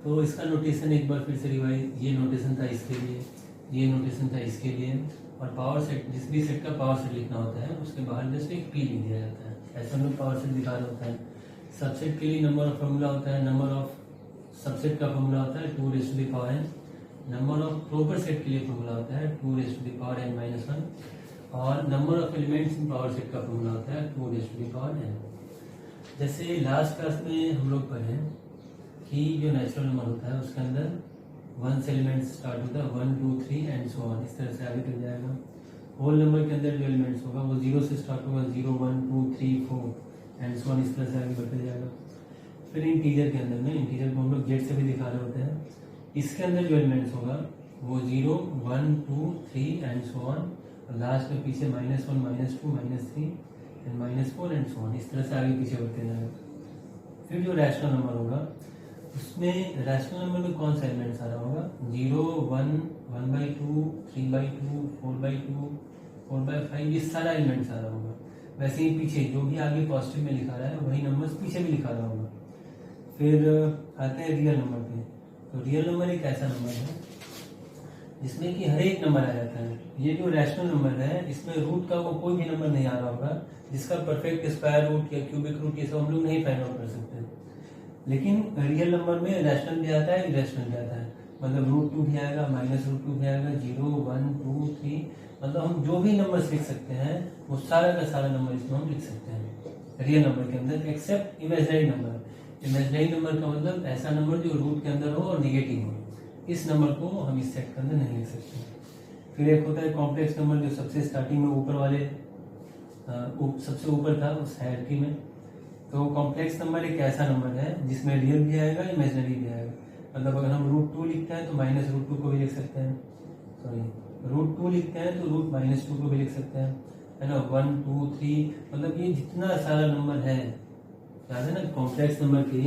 तो इसका नोटेशन एक बार फिर से रिवाइज, ये नोटेशन था इसके लिए, ये नोटेशन था इसके लिए, और पावर सेट, जिस भी सेट का पावर सेट लिखना होता है उसके बाहर जस्ट एक पी लिख दिया जाता है, ऐसा हम लोग पावर सेट दिखा रहा होता है। सबसेट के लिए नंबर ऑफ फॉर्मूला होता है, नंबर ऑफ सबसेट का फॉर्मूला होता है 2 raise to the power n, number of proper set के लिए फॉर्मूला होता है 2 raise to the power n minus 1, और number of elements in power set का फॉर्मूला होता है 2 raise to the power n। जैसे लास्ट क्लास में हम लोग पढ़े कि जो नेचुरल नंबर होता है उसके अंदर 1 से एलिमेंट स्टार्ट होता है, 1 2 3 एंड सो ऑन, इस तरह से आगे चल जाएगा। होल नंबर के अंदर जो एलिमेंट्स होगा वो 0 से स्टार्ट होगा, 0 1 2 3 4 एंड सो ऑन, इस तरह से आगे बढ़ते जाएगा। फिर इंटीजर के अंदर में, इंटीजर को हम लोग जेड से भी दिखा रहे होते हैं, इसके अंदर जो एलिमेंट्स होगा वो 0 1 2 3 एंड सो ऑन, और लास्ट में पीछे -1 -2 -3 एंड -4 एंड सो ऑन, इस तरह से आगे पीछे बढ़ते जाएगा। फिर जो रैशनल नंबर होगा उसमें रैशनल नंबर में कौन सा एलिमेंट आ रहा होगा, 0 1 1/2 3/2 4/2 4/5, ये सारा एलिमेंट्स आ रहा होगा। वैसे ही पीछे जो भी आगे पॉजिटिव में लिखा रहा है वही नंबर्स पीछे भी लिखा रहा होगा। फिर आते हैं रियल नंबर पे। तो रियल नंबर एक ऐसा नंबर है जिसमें कि हर एक नंबर आ जाता है। ये जो रैशनल नंबर है इसमें रूट का वो कोई भी नंबर नहीं आ रहा होगा जिसका परफेक्ट स्क्वायर रूट या क्यूबिक रूट ये सब हम लोग नहीं फाइंड आउट कर सकते। लेकिन रियल नंबर में रैशनल भी आता है, इरेशनल भी आता है, मतलब √2 भी आएगा, -√2 भी आएगा, 0 1 2 3, मतलब हम जो भी नंबर लिख सकते हैं वो सारा का सारा नंबर इसमें हम लिख सकते हैं रियल नंबर के अंदर, except imaginary number. Imaginary number का मतलब ऐसा नंबर जो रूट के अंदर हो और निगेटिव हो, इस नंबर को हम इस सेट के अंदर नहीं लिख सकते। फिर एक होता है कॉम्प्लेक्स नंबर, जो सबसे स्टार्टिंग में ऊपर वाले सबसे ऊपर था उस हायरार्की में। तो कॉम्प्लेक्स नंबर एक ऐसा नंबर है जिसमें रियल भी आएगा, इमेजिनरी भी आएगा। मतलब अगर हम √2 लिखते हैं तो -√2 को भी लिख सकते हैं, सॉरी √2 लिखते हैं तो √-2 को भी लिख सकते हैं, है ना। 1 2 3, मतलब ये जितना सारा नंबर है, याद है ना कॉम्प्लेक्स नंबर के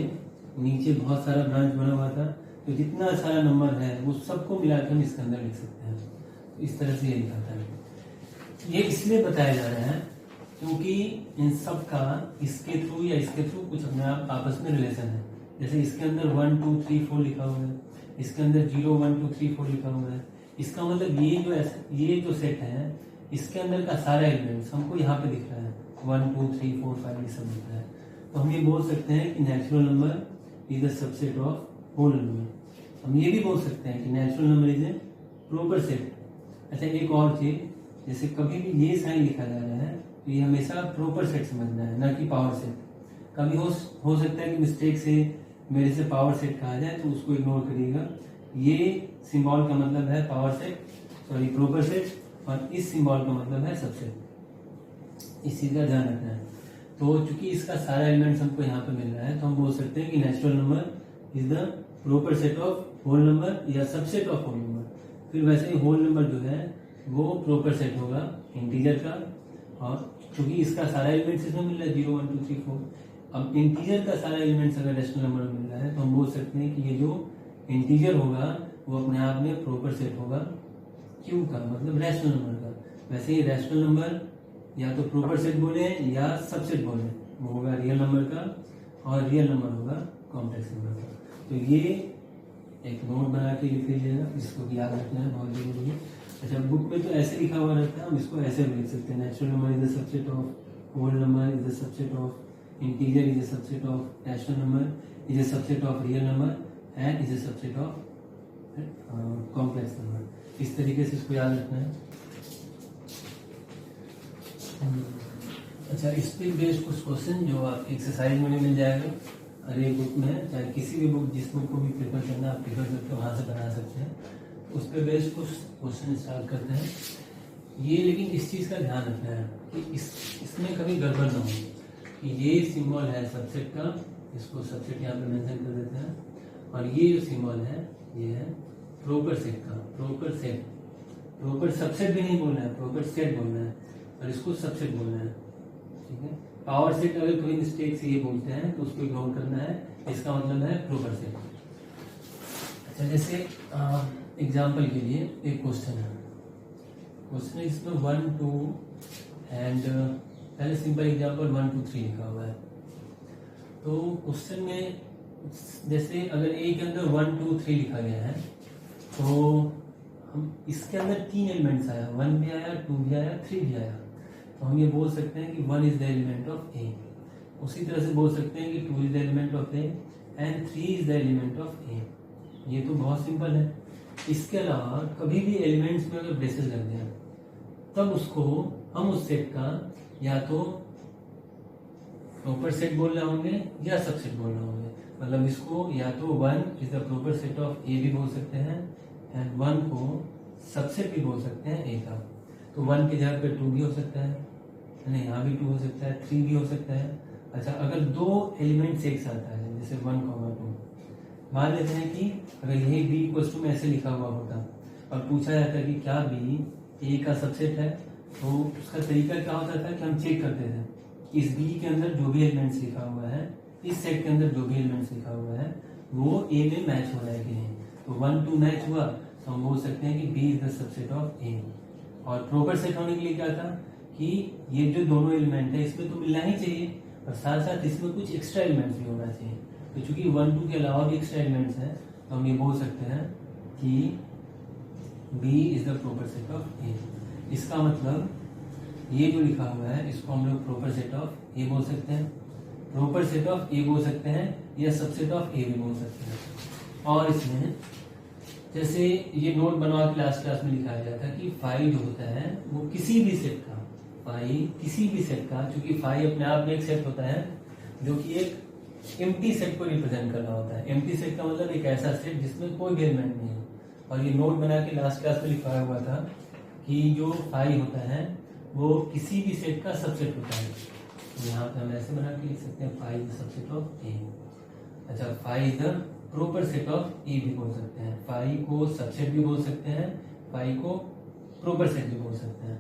नीचे बहुत सारा ब्रांच बना हुआ था, तो जितना सारा नंबर है वो सबको मिलाकर हम इसके अंदर लिख सकते हैं। तो इस तरह से ये लिखा है। ये इसलिए बताया जा रहा है क्योंकि इन सब का इसके थ्रू या इसके थ्रू कुछ अपने आप आपस में रिलेशन है। जैसे इसके अंदर 1 2 3 4 लिखा हुआ है, इसके अंदर 0 1 2 3 4 लिखा हुआ है, इसका मतलब ये जो सेट है इसके अंदर का सारा एलिमेंट्स हमको यहाँ पे दिख रहा है, 1 2 3 4 5 ये सब दिख रहा है। तो हम ये बोल सकते हैं कि natural number is the subset of whole number. हम ये भी बोल सकते हैं कि natural number is a proper set. अच्छा, एक और चीज, जैसे कभी भी ये साइन लिखा जा रहा है तो ये हमेशा प्रॉपर सेट समझना है, ना कि पावर सेट। कभी हो सकता है कि मिस्टेक से मेरे से पावर सेट कहा जाए तो उसको इग्नोर करिएगा। ये सिंबल का मतलब है power set, sorry proper set, और इस सिंबल का मतलब है सबसेट। इस चीज का ध्यान रखना है। तो चूंकि इसका सारा एलिमेंट्स हमको यहाँ पे मिल रहा है तो हम बोल सकते हैं कि natural number is the proper set of whole number या सबसेट ऑफ होल नंबर। फिर वैसे ही होल नंबर जो है वो प्रॉपर सेट होगा इंटीजर का, और क्योंकि इसका सारा एलिमेंट्स इसमें मिल रहा है 0 1 2 3 4। अब इंटीजर का सारा एलिमेंट्स अगर रैशनल नंबर में मिल रहा है तो हम बोल सकते हैं कि ये जो इंटीजर होगा वो अपने आप में प्रॉपर सेट होगा क्यू का, मतलब रैशनल नंबर का। वैसे ही रैशनल नंबर या तो प्रॉपर सेट बोले या सबसेट बोले, वो होगा रियल नंबर का, और रियल नंबर होगा कॉम्प्लेक्स नंबर का। तो ये एक नोट बना के लिख लीजिएगा, इसको याद रखना है, बहुत जरूरी है। अच्छा, बुक में तो ऐसे लिखा हुआ रहता है, हम इसको ऐसे भी लिख सकते हैं, natural number is the subset of whole number is the subset of integer is the subset of rational number is the subset of real number and is the subset of complex number. इस तरीके से इसको याद रखना है। अच्छा, इस पे बेस्ड कुछ क्वेश्चन जो आप एक्सरसाइज में भी मिल जाएगा, अरे बुक में, चाहे किसी भी बुक, जिस बुक को भी प्रेफर करना आप प्रेफर करते हो वहाँ से बना सकते हैं। उस पर बेस्ड कुछ क्वेश्चन स्टार्ट करते हैं। ये लेकिन इस चीज़ का ध्यान रखना है कि इसमें कभी गड़बड़ ना हो कि ये सिंबल है सबसेट का, इसको सबसेट यहाँ पे मेंशन कर देते हैं, और ये जो सिंबल है ये है प्रॉपर सेट का। प्रॉपर सेट, प्रॉपर सबसेट भी नहीं बोलना है, प्रॉपर सेट बोलना है, और इसको सबसेट बोलना है, ठीक है। पावर सेट अगर कोई मिस्टेक से ये बोलते हैं तो उसको इग्नोर करना है, इसका मतलब है प्रॉपर सेट। अच्छा, जैसे एग्जाम्पल के लिए एक क्वेश्चन है, क्वेश्चन है इसमें 1 2 एंड पहले सिंपल एग्जाम्पल 1 2 3 लिखा हुआ है। तो क्वेश्चन में जैसे अगर ए के अंदर 1 2 3 लिखा गया है तो हम इसके अंदर 3 एलिमेंट्स आया, 1 भी आया, 2 भी आया, 3 भी आया, तो हम ये बोल सकते हैं कि 1 is the element of A. उसी तरह से बोल सकते हैं कि 2 is the element of A and 3 is the element of A. ये तो बहुत सिंपल है। इसके अलावा कभी भी एलिमेंट्स में अगर ब्रेसेस लग जाए तब उसको हम उस सेट का या तो प्रॉपर सेट बोल रहे होंगे या सबसेट बोल रहे होंगे। मतलब इसको या तो 1 is the proper set of A भी बोल सकते हैं एंड 1 को सबसेट भी बोल सकते हैं ए का। तो 1 की जगह पे 2 भी हो सकता है, नहीं यहाँ भी 2 हो सकता है, 3 भी हो सकता है। अच्छा, अगर दो एलिमेंट्स एक साथ आए जैसे 1 2, मान लेते हैं कि अगर यही बी इक्वल टू में ऐसे लिखा हुआ होता और पूछा जाता कि क्या बी ए का सबसेट है, तो उसका तरीका क्या होता था कि हम चेक करते थे कि इस बी के अंदर जो भी एलिमेंट्स लिखा हुआ है, इस सेट के अंदर जो भी एलिमेंट्स लिखा हुआ है वो ए में मैच हो रहा है कि नहीं। तो 1 2 मैच हुआ तो हम बोल सकते हैं कि B is the subset of A. और प्रॉपर सेट होने के लिए क्या था कि ये जो दोनों एलिमेंट है इसमें तो मिलना ही चाहिए और साथ साथ इसमें कुछ एक्स्ट्रा एलिमेंट्स भी होना चाहिए। तो चूंकि 1 2 के अलावा भी एक्स्ट्रा एलिमेंट्स हैं तो हम ये बोल सकते हैं कि B is the proper set of A। इसका मतलब ये जो लिखा हुआ है इसको हम लोग प्रॉपर सेट ऑफ A बोल सकते हैं, प्रॉपर सेट ऑफ A बोल सकते हैं या सबसेट ऑफ A भी बोल सकते हैं। और इसमें जैसे ये नोट बनवा के लास्ट क्लास में लिखाया गया था कि फाई जो होता है वो किसी भी सेट का, फाई किसी भी सेट का, चूंकि फाई अपने आप में एक सेट होता है जो कि एक एम्प्टी सेट को रिप्रेजेंट कर रहा होता है। एम्प्टी सेट का मतलब एक ऐसा सेट जिसमें कोई भी एलिमेंट नहीं है। और ये नोट बना के लास्ट क्लास में लिखवाया हुआ था कि जो फाई होता है वो किसी भी सेट का सबसेट होता है। तो यहाँ पे हम ऐसे बना के लिख सकते हैं phi is the subset of A. अच्छा, phi is the proper set of A भी बोल सकते हैं, फाई को सबसेट भी बोल सकते हैं, फाई को प्रॉपर सेट भी बोल सकते हैं।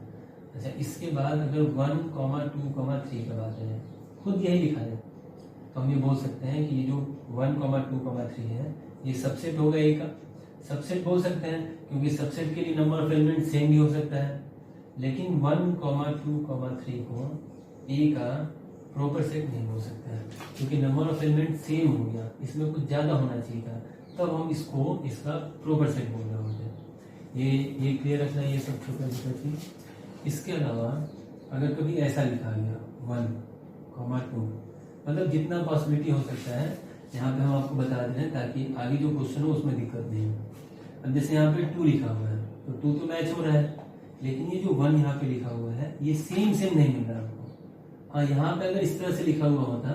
अच्छा, इसके बाद अगर 1 2 3 का बात है, खुद यही लिखा है, तो हम ये बोल सकते हैं कि ये जो 1 2 3 है ये सबसेट होगा ए का। सबसेट बोल सकते हैं क्योंकि सबसेट के लिए नंबर ऑफ एलिमेंट सेम भी हो सकता है, लेकिन 1 2 3 को ए का प्रॉपर सेट नहीं बोल सकते हैं क्योंकि नंबर ऑफ एलिमेंट सेम हो गया, इसमें कुछ ज्यादा होना चाहिए था, तब हम इसको इसका प्रॉपर सेट बोल रहे होंगे। ये क्लियर रखना, ये सब छोटा छोटा चीज। इसके अलावा अगर कभी ऐसा लिखा गया 1 2, मतलब जितना पॉसिबिलिटी हो सकता है यहाँ पे हम आपको बता दे रहे हैं ताकि आगे जो क्वेश्चन हो उसमें दिक्कत नहीं हो। अब जैसे यहाँ पे 2 लिखा हुआ है तो 2 तो मैच हो रहा है, लेकिन ये जो 1 यहाँ पे लिखा हुआ है ये सेम नहीं मिल रहा आपको। हाँ, यहाँ पे अगर इस तरह से लिखा हुआ होता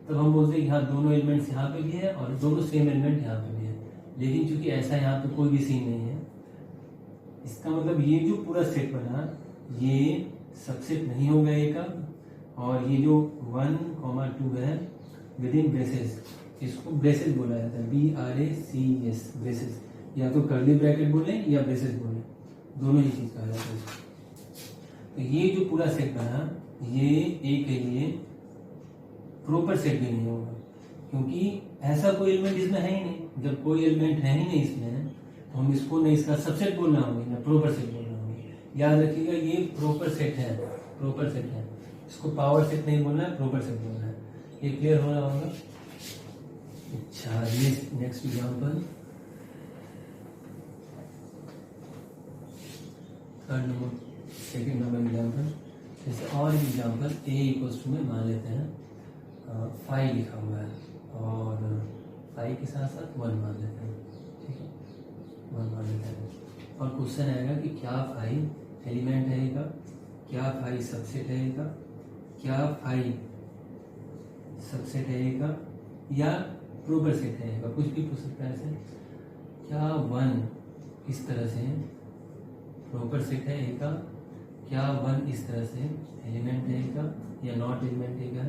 तब हम बोलते हैं कि हाँ दोनों एलिमेंट्स यहाँ पे भी है और दोनों सेम एलिमेंट यहाँ पे भी है, लेकिन चूंकि ऐसा यहाँ पे कोई भी सीन नहीं है, इसका मतलब ये जो पूरा सेट बना ये सबसेट नहीं होगा ए का। और ये जो 1 2 है विद इन ब्रेसेस, इसको ब्रेसेस बोला जाता है, BRACES ब्रेसेस, या तो कर्ली ब्रैकेट बोले या ब्रेसेस बोले, दोनों ही चीज कहा जाता है इसको। तो ये जो पूरा सेट बना ये ए के लिए प्रॉपर सेट भी नहीं होगा क्योंकि ऐसा कोई एलिमेंट इसमें है ही नहीं। जब कोई एलिमेंट है ही नहीं इसमें तो हम इसको नहीं इसका सबसेट बोलना होंगे ना प्रॉपर सेट बोलना होंगे। याद रखिएगा ये प्रॉपर सेट है, प्रॉपर सेट है, इसको पावर सेट नहीं बोलना है, प्रॉपर सेट बोलना है। ये क्लियर हो रहा होगा। अच्छा, ये next example second number example. जैसे और एग्जांपल ए इक्वल्स टू में मान लेते हैं 5 लिखा हुआ है और 5 के साथ साथ 1 मान लेते हैं, ठीक है, 1 मान लेते हैं। और क्वेश्चन आएगा कि क्या 5 एलिमेंट है का, क्या 5 सबसेट है का, क्या 5 सबसेट है का या प्रॉपर सेट है का, कुछ भी पूछ सकता है ऐसे। क्या 1 इस तरह से प्रॉपर सेट है ए का, क्या 1 इस तरह से एलिमेंट है का या नॉट एलिमेंट है का।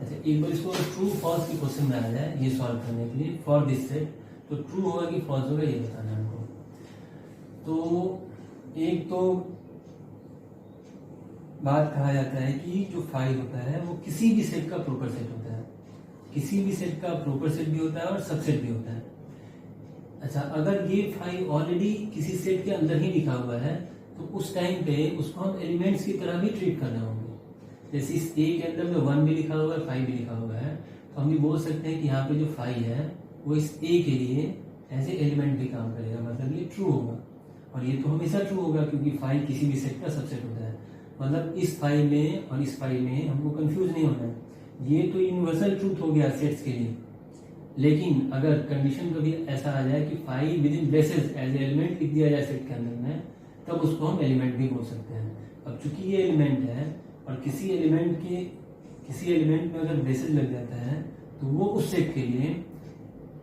अच्छा, एक बार इसको ट्रू फॉल्स की क्वेश्चन में आ जाए ये सॉल्व करने के लिए फॉर दिस सेट, तो ट्रू होगा कि फॉल्स होगा ये बताना है हमको। तो एक तो बात कहा जाता है कि जो 5 होता है वो किसी भी सेट का प्रॉपर सेट होता है, किसी भी सेट का प्रॉपर सेट भी होता है और सबसेट भी होता है। अच्छा, अगर ये 5 ऑलरेडी किसी सेट के अंदर ही लिखा हुआ है तो उस टाइम पे उसको हम एलिमेंट्स की तरह भी ट्रीट करना होंगे। जैसे इस ए के अंदर में 1 भी लिखा हुआ है, 5 भी लिखा हुआ है, तो हम ये बोल सकते हैं कि यहाँ पे जो 5 है वो इस ए के लिए एज ए एलिमेंट भी काम करेगा, मतलब ये ट्रू होगा। और ये तो हमेशा ट्रू होगा क्योंकि फाइव किसी भी सेट का सबसेट होता है। मतलब इस फाइव में और इस फाइव में हमको कंफ्यूज नहीं होना है, ये तो यूनिवर्सल ट्रूथ हो गया सेट्स के लिए। लेकिन अगर कंडीशन कभी ऐसा आ जाए कि five within braces as element लिख दिया जाए सेट के अंदर में, तब उसको हम एलिमेंट भी बोल सकते हैं। अब चूंकि ये एलिमेंट है और किसी एलिमेंट में अगर ब्रेसेस लग जाता है तो वो उस सेट के लिए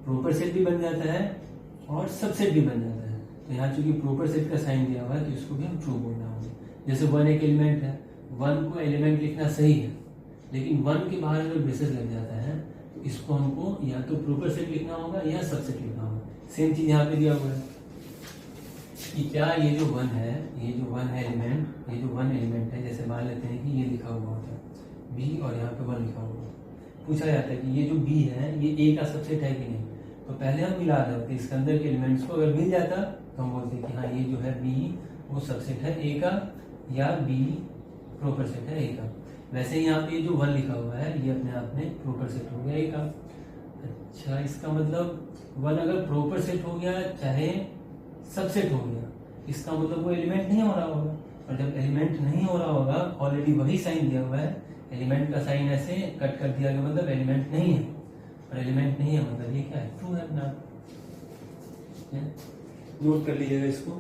प्रॉपर सेट भी बन जाता है और सबसेट भी बन जाता है। तो यहाँ चूंकि प्रॉपर सेट का साइन दिया हुआ है तो इसको भी हम ट्रू बोलना होगा। जैसे वन एक एलिमेंट है, वन को एलिमेंट लिखना सही है, लेकिन वन के बाहर अगर ब्रेसेस लग जाता है तो इसको हमको या तो प्रॉपर सेट लिखना होगा या सबसेट लिखना होगा। सेम चीज यहाँ पे दिया हुआ है कि क्या ये जो वन है, ये जो वन है एलिमेंट, ये जो वन एलिमेंट है, जैसे मान लेते हैं कि ये लिखा हुआ होता है बी और यहाँ पे वन लिखा हुआ है, पूछा जाता है कि ये जो बी है ये ए का सबसेट है कि नहीं। तो पहले हम मिला देते इसके अंदर के एलिमेंट्स को, अगर मिल जाता तो हम बोलते कि हाँ ये जो है बी वो सबसेट है ए का, या बी प्रॉपर सेट है ए का। वैसे ही यहाँ पे जो वन लिखा हुआ है ये अपने आप में प्रॉपर सेट हो गया ए का। अच्छा, इसका मतलब वन अगर प्रॉपर सेट हो गया चाहे सबसेट हो गया, इसका मतलब वो एलिमेंट नहीं हो रहा होगा। और जब एलिमेंट नहीं हो रहा होगा, ऑलरेडी वही साइन दिया हुआ है, एलिमेंट का साइन ऐसे कट कर दिया गया, मतलब एलिमेंट नहीं है। और एलिमेंट नहीं है मतलब ये क्या है, ट्रू है अपना। नोट कर लीजिएगा इसको।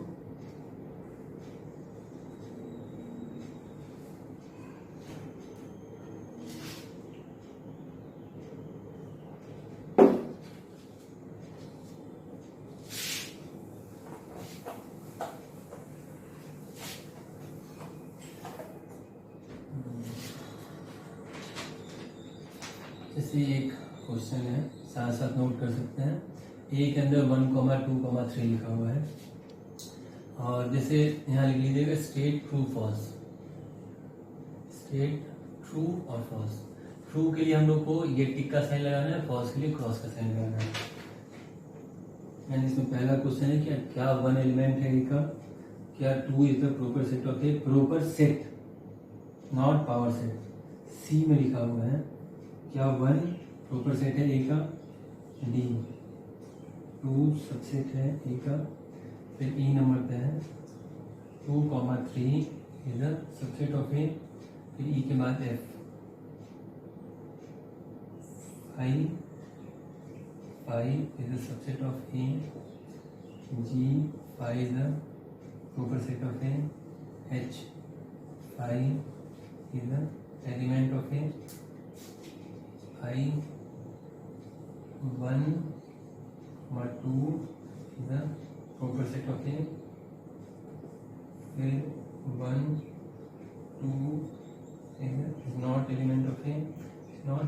जैसे एक क्वेश्चन है, साथ साथ नोट कर सकते हैं। ए के अंदर 1,2,3 लिखा हुआ है और जैसे यहाँ लिख लीजिएगा state true false, state true और फॉल्स। ट्रू के लिए हम लोग को ये टिक का साइन लगाना है, फॉल्स के लिए क्रॉस का साइन लगाना है। यानी इसमें पहला क्वेश्चन है कि क्या वन एलिमेंट है ए का, क्या two is the proper set of A, proper set not power set. C में लिखा हुआ है क्या वन प्रॉपर सेट है ए का, डी टू सबसेट है ए का, फिर ई नंबर पे है 2,3 is the subset of A, फिर ई के बाद F 5 is the subset of A, G 5 is the proper set of A, H 5 is the element of A, 1 और 2 is the proper set of A, फिर 1 2 is not element of A, is not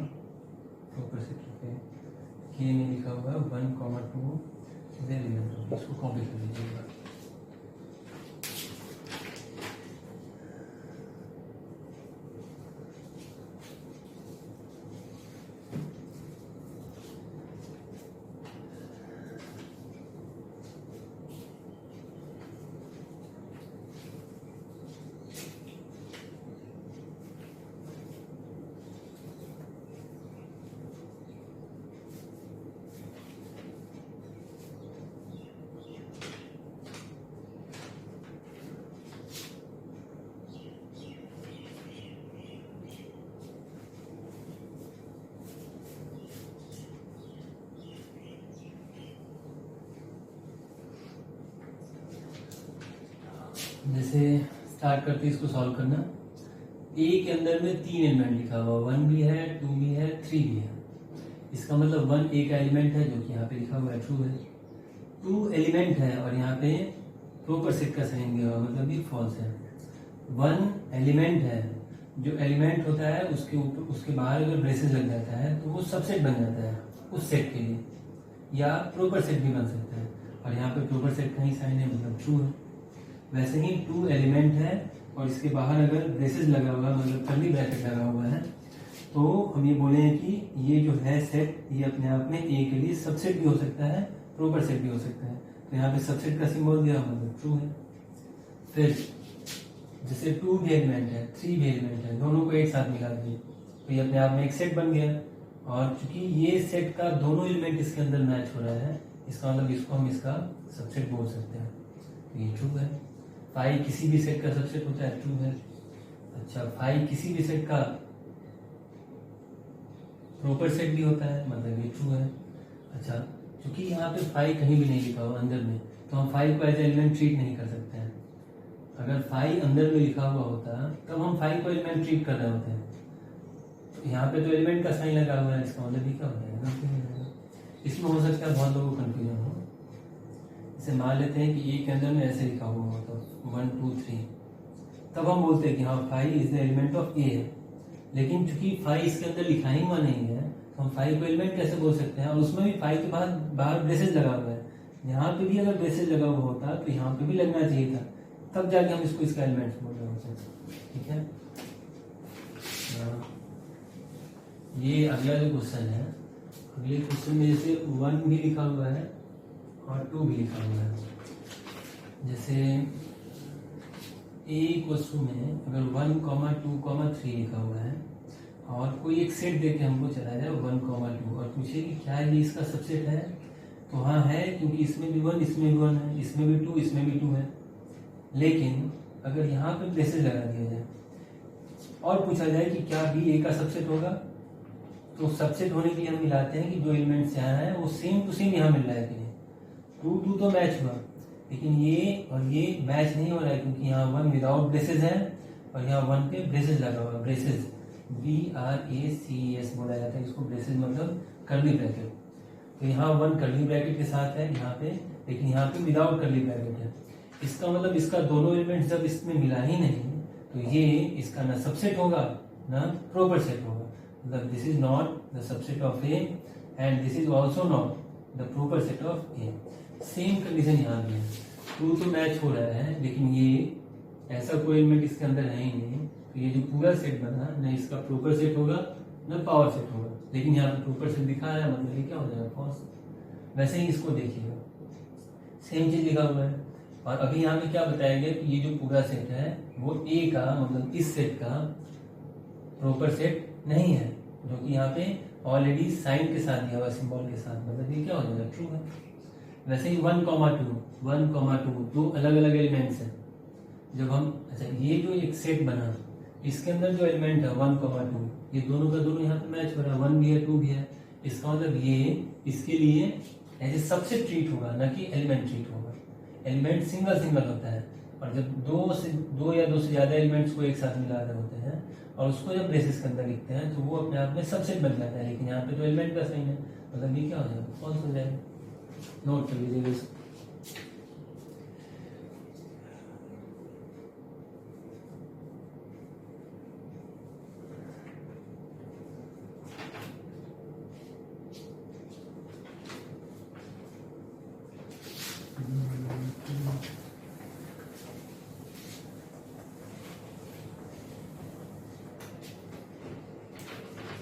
proper set of A। K में लिखा हुआ 1,2 is element of A। इसको copy कर लीजिएगा। जैसे start करते इसको सॉल्व करना। ए के अंदर में 3 एलिमेंट लिखा हुआ, 1 भी है, 2 भी है, 3 भी है। इसका मतलब 1 ए का एलिमेंट है जो कि यहाँ पे लिखा हुआ है ट्रू है, 2 एलिमेंट है और यहाँ पे प्रॉपर सेट का साइन दिया हुआ मतलब ये फॉल्स है। 1 एलिमेंट है, जो एलिमेंट होता है उसके ऊपर उसके बाहर अगर ब्रेसेस लग जाता है तो वो सबसेट बन जाता है उस सेट के लिए, या प्रॉपर सेट भी बन सकता है। और यहाँ पे प्रॉपर सेट का ही साइन है मतलब ट्रू है। वैसे ही 2 एलिमेंट है और इसके बाहर अगर ब्रेसेस लगा हुआ है मतलब कर्ली ब्रैकेट लगा हुआ है, तो हम ये बोले हैं कि ये जो है सेट ये अपने आप में ए के लिए सबसेट भी हो सकता है, प्रॉपर सेट भी हो सकता है। तो यहाँ पे सबसेट का सिंबल दिया मतलब ट्रू है। फिर जैसे 2 भी एलिमेंट है, 3 भी एलिमेंट है, दोनों को एक साथ मिला दिए तो ये अपने आप में एक सेट बन गया। और चूंकि ये सेट का दोनों एलिमेंट इसके अंदर मैच हो रहा है, इसका मतलब इसको हम इसका सबसेट बोल सकते हैं। तो ये ट्रू है। फाइव किसी भी सेट का सबसेट होता है, ट्रू है। अच्छा, फाइव किसी भी सेट का प्रॉपर सेट भी होता है, मतलब ये ट्रू है। अच्छा, क्योंकि यहाँ पे फाइव कहीं भी नहीं लिखा हुआ अंदर में, तो हम फाइव को एज एलिमेंट ट्रीट नहीं कर सकते हैं। अगर फाइव अंदर में लिखा हुआ होता तब हम फाइव को एलिमेंट ट्रीट कर रहे होते हैं। तो यहाँ पे तो एलिमेंट का साइन लगा हुआ है, इसका मतलब ये क्या हो जाएगा, इसमें हो सकता है बहुत लोगों को कंफ्यूजन हो। इसे मान लेते हैं कि ए के अंदर में ऐसे लिखा हुआ होता 1 2 3, तब हम बोलते हैं कि हाँ five is the element of A है। लेकिन चूंकि फाइव इसके अंदर लिखा ही हुआ नहीं है, तो हम फाइव को एलिमेंट कैसे बोल सकते हैं। और उसमें भी फाइव के बाद बाहर ब्रेसेस लगा हुआ है, यहाँ पे भी अगर ब्रेसेस लगा हुआ होता तो यहाँ पे भी लगना चाहिए था, तब जाके हम इसको इसका एलिमेंट बोल रहे होते हैं। ठीक है, ये अगला जो क्वेश्चन है, अगले क्वेश्चन में जैसे 1 भी लिखा हुआ है और 2 भी लिखा हुआ है। जैसे ए क्वेश्चन में अगर 1, 2, 3 लिखा हुआ है और कोई एक सेट देके हमको चला जाए 1, 2 और पूछे कि क्या ये इसका सबसेट है, तो हाँ है, क्योंकि इसमें भी 1, इसमें भी 1 है, इसमें भी 2, इसमें भी 2 है। लेकिन अगर यहाँ पे ब्रेसेस लगा दिया जाए और पूछा जाए कि क्या बी ए का सबसेट होगा, तो सबसेट होने के लिए हम मिलाते हैं कि जो एलिमेंट्स यहाँ है वो सेम टू सेम यहाँ मिल रहा है कि नहीं। 2 तो मैच हुआ, लेकिन ये और ये मैच नहीं हो रहा है, क्योंकि यहाँ 1 विदाउट ब्रेसेस है और यहाँ 1 पे ब्रेसेस लगा हुआ है। ब्रेसेस BRACES बोला जाता है इसको, ब्रेसेस मतलब कर्ली ब्रैकेट। तो यहाँ 1 कर्ली ब्रैकेट के साथ है यहाँ पे, लेकिन यहाँ पे विदाउट कर्ली ब्रैकेट है। इसका मतलब इसका दोनों एलिमेंट जब इसमें मिला ही नहीं, तो ये इसका ना सबसेट होगा ना प्रॉपर सेट होगा। मतलब this is not the subset of A and this is also not the proper set of A. Same condition यहाँ भी है, 2 तो मैच हो रहा है, लेकिन ये ऐसा कोई एलिमेंट इसके अंदर है ही नहीं, तो ये जो पूरा सेट बना न इसका प्रॉपर सेट होगा न पावर सेट होगा। लेकिन यहाँ पे प्रॉपर सेट दिखा रहा है, मतलब ये क्या हो जाएगा, फॉल्स। वैसे ही इसको देखिएगा, सेम चीज लिखा हुआ है। और अभी यहाँ पे क्या बताया गया कि ये जो पूरा सेट है वो ए का, मतलब इस सेट का प्रॉपर सेट नहीं है, जो कि यहाँ पे ऑलरेडी साइन के साथ दिया हुआ, सिंबल के साथ, मतलब ये क्या हो जाएगा, ट्रू है। वैसे ही 1, 2 दो अलग अलग एलिमेंट्स हैं। जब हम अच्छा ये जो एक सेट बना, इसके अंदर जो एलिमेंट है 1, 2, ये दोनों का दोनों यहाँ पे मैच हो रहा है, 1 भी है 2 भी है। इसका मतलब ये इसके लिए एज ए सबसेट ट्रीट होगा, ना कि एलिमेंट ट्रीट होगा। एलिमेंट सिंगल होता है, और जब दो या दो से ज्यादा एलिमेंट्स को एक साथ मिला रहे होते हैं और उसको जब ब्रेसेस के अंदर लिखते हैं, तो वो अपने आप में सबसेट बन जाता है। लेकिन यहाँ पे तो एलिमेंट का साइन है, मतलब ये क्या हो जाएगा, फॉल्स हो जाएगा। नोट कर लीजिएगा इसको।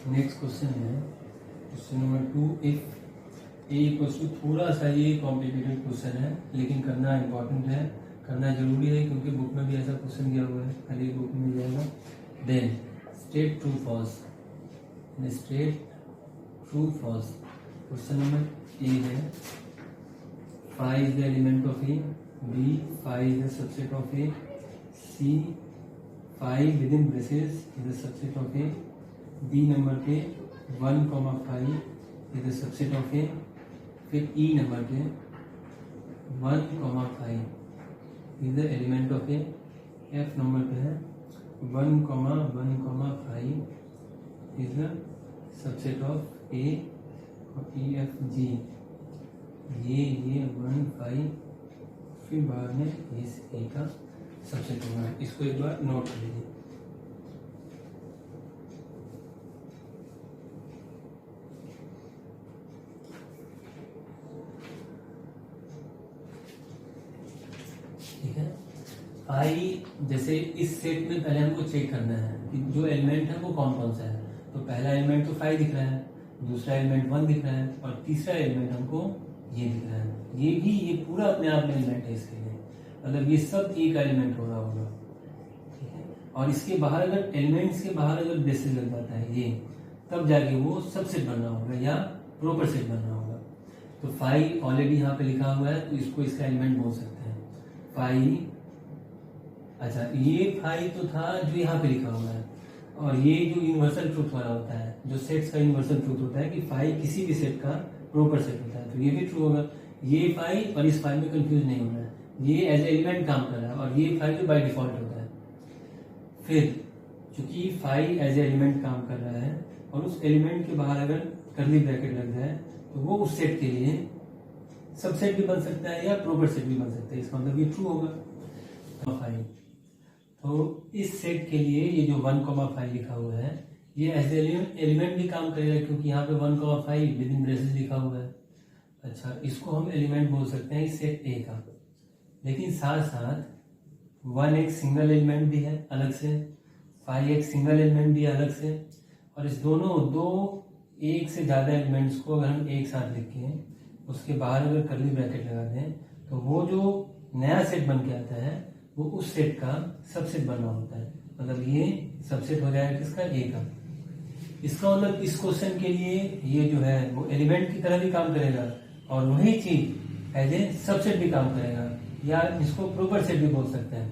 नेक्स्ट क्वेश्चन है question number 2। If A equals to, थोड़ा सा ये कॉम्प्लिकेटेड क्वेश्चन है, लेकिन करना इंपॉर्टेंट है, करना जरूरी है, क्योंकि बुक में भी ऐसा क्वेश्चन दिया हुआ है, कल ही बुक में मिल जाएगा। Then state true false, state true false. Question number A है, five is the element of A, B five is the subset of A, C five within braces is the subset of A, D number पे 1, 5 is the subset of A, फिर E number पे 1, 5 is the element of A, F number पे है 1, 5 is the subset of A, और E F G ये 1, 5 फिर बाद में इस ए का सबसेट होगा। इसको एक बार नोट कर लीजिए। ठीक है, आई जैसे इस सेट में पहले हमको चेक करना है कि जो एलिमेंट है वो कौन कौन सा है। तो पहला एलिमेंट तो 5 दिख रहा है, दूसरा एलिमेंट 1 दिख रहा है, और तीसरा एलिमेंट हमको ये दिख रहा है। ये पूरा अपने आप में एलिमेंट है इसके लिए, मतलब ये सब एक एलिमेंट हो रहा होगा। ठीक है, और इसके बाहर अगर एलिमेंट्स के बाहर अगर ब्रेसेस लग जाता है ये, तब जाके वो सबसेट बनना होगा या प्रॉपर सेट बनना होगा। तो फाई ऑलरेडी यहाँ पे लिखा हुआ है, तो इसको इसका एलिमेंट बोल सकते हैं फाई। अच्छा, ये फाई तो था जो यहाँ पे लिखा हुआ है, और ये जो यूनिवर्सल ट्रूथ वाला होता है, जो सेट्स का यूनिवर्सल ट्रूथ होता है कि फाई किसी भी सेट का प्रॉपर सेट होता है, तो ये भी ट्रू होगा। ये फाई और इस फाई में कंफ्यूज नहीं होना है, ये एज एलिमेंट काम कर रहा है, और ये फाई जो बाय डिफॉल्ट होता है। फिर चूंकि फाई एज एलिमेंट काम कर रहा है, और उस एलिमेंट के बाहर अगर कर्ली ब्रैकेट लग जाए तो वो उस सेट के लिए सबसेट भी बन सकता है या प्रॉपर सेट भी बन सकता है, इसका मतलब ये ट्रू होगा। फाई तो इस सेट के लिए ये जो 1,5 लिखा हुआ है, ये एज एलिमेंट भी काम करेगा, क्योंकि यहाँ पे 1,5 विद इन ब्रेसेस लिखा हुआ है। अच्छा, इसको हम एलिमेंट बोल सकते हैं इस सेट ए का, लेकिन साथ साथ 1 एक सिंगल एलिमेंट भी है अलग से, 5 एक सिंगल एलिमेंट भी है अलग से, और इस दोनों दो एक से ज़्यादा एलिमेंट्स को अगर हम एक साथ लिखें, उसके बाहर अगर कर्ली ब्रैकेट लगा दें, तो वो जो नया सेट बन के आता है वो उस सेट का सबसेट बनना होता है। मतलब ये सबसेट हो जाएगा किसका, ए का। इसका मतलब इस क्वेश्चन के लिए ये जो है वो एलिमेंट की तरह भी काम करेगा, और वही चीज एज ए सबसेट भी काम करेगा, या इसको प्रॉपर सेट भी बोल सकते हैं।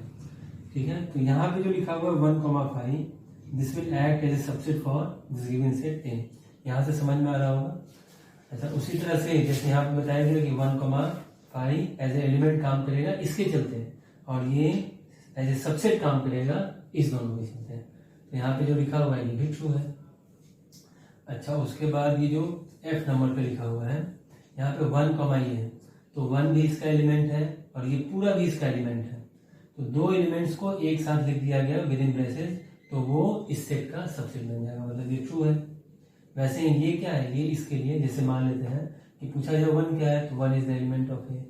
ठीक है, तो यहाँ पे जो लिखा हुआ है 1,5, this will act as a subset for this given set A. यहाँ से समझ में आ रहा होगा। अच्छा, उसी तरह से जैसे यहाँ पे बताया गया कि 1,5 एज ए एलिमेंट काम करेगा इसके चलते, और ये एज ए सबसेट काम करेगा इस दोनों के चलते। तो यहाँ पे जो लिखा हुआ है ये भी ट्रू है। अच्छा, उसके बाद ये जो F नंबर पे लिखा हुआ है, यहाँ पे 1, ये है, तो 1 भी इसका एलिमेंट है और ये पूरा भी इसका एलिमेंट है। तो दो एलिमेंट्स को एक साथ लिख दिया गया विद इन ब्रेसेस, तो वो इस सेट का सबसेट बन जाएगा, मतलब ये ट्रू है। वैसे ये क्या है, ये इसके लिए जैसे मान लेते हैं कि पूछा जाए 1 क्या है, तो 1 is the element of A.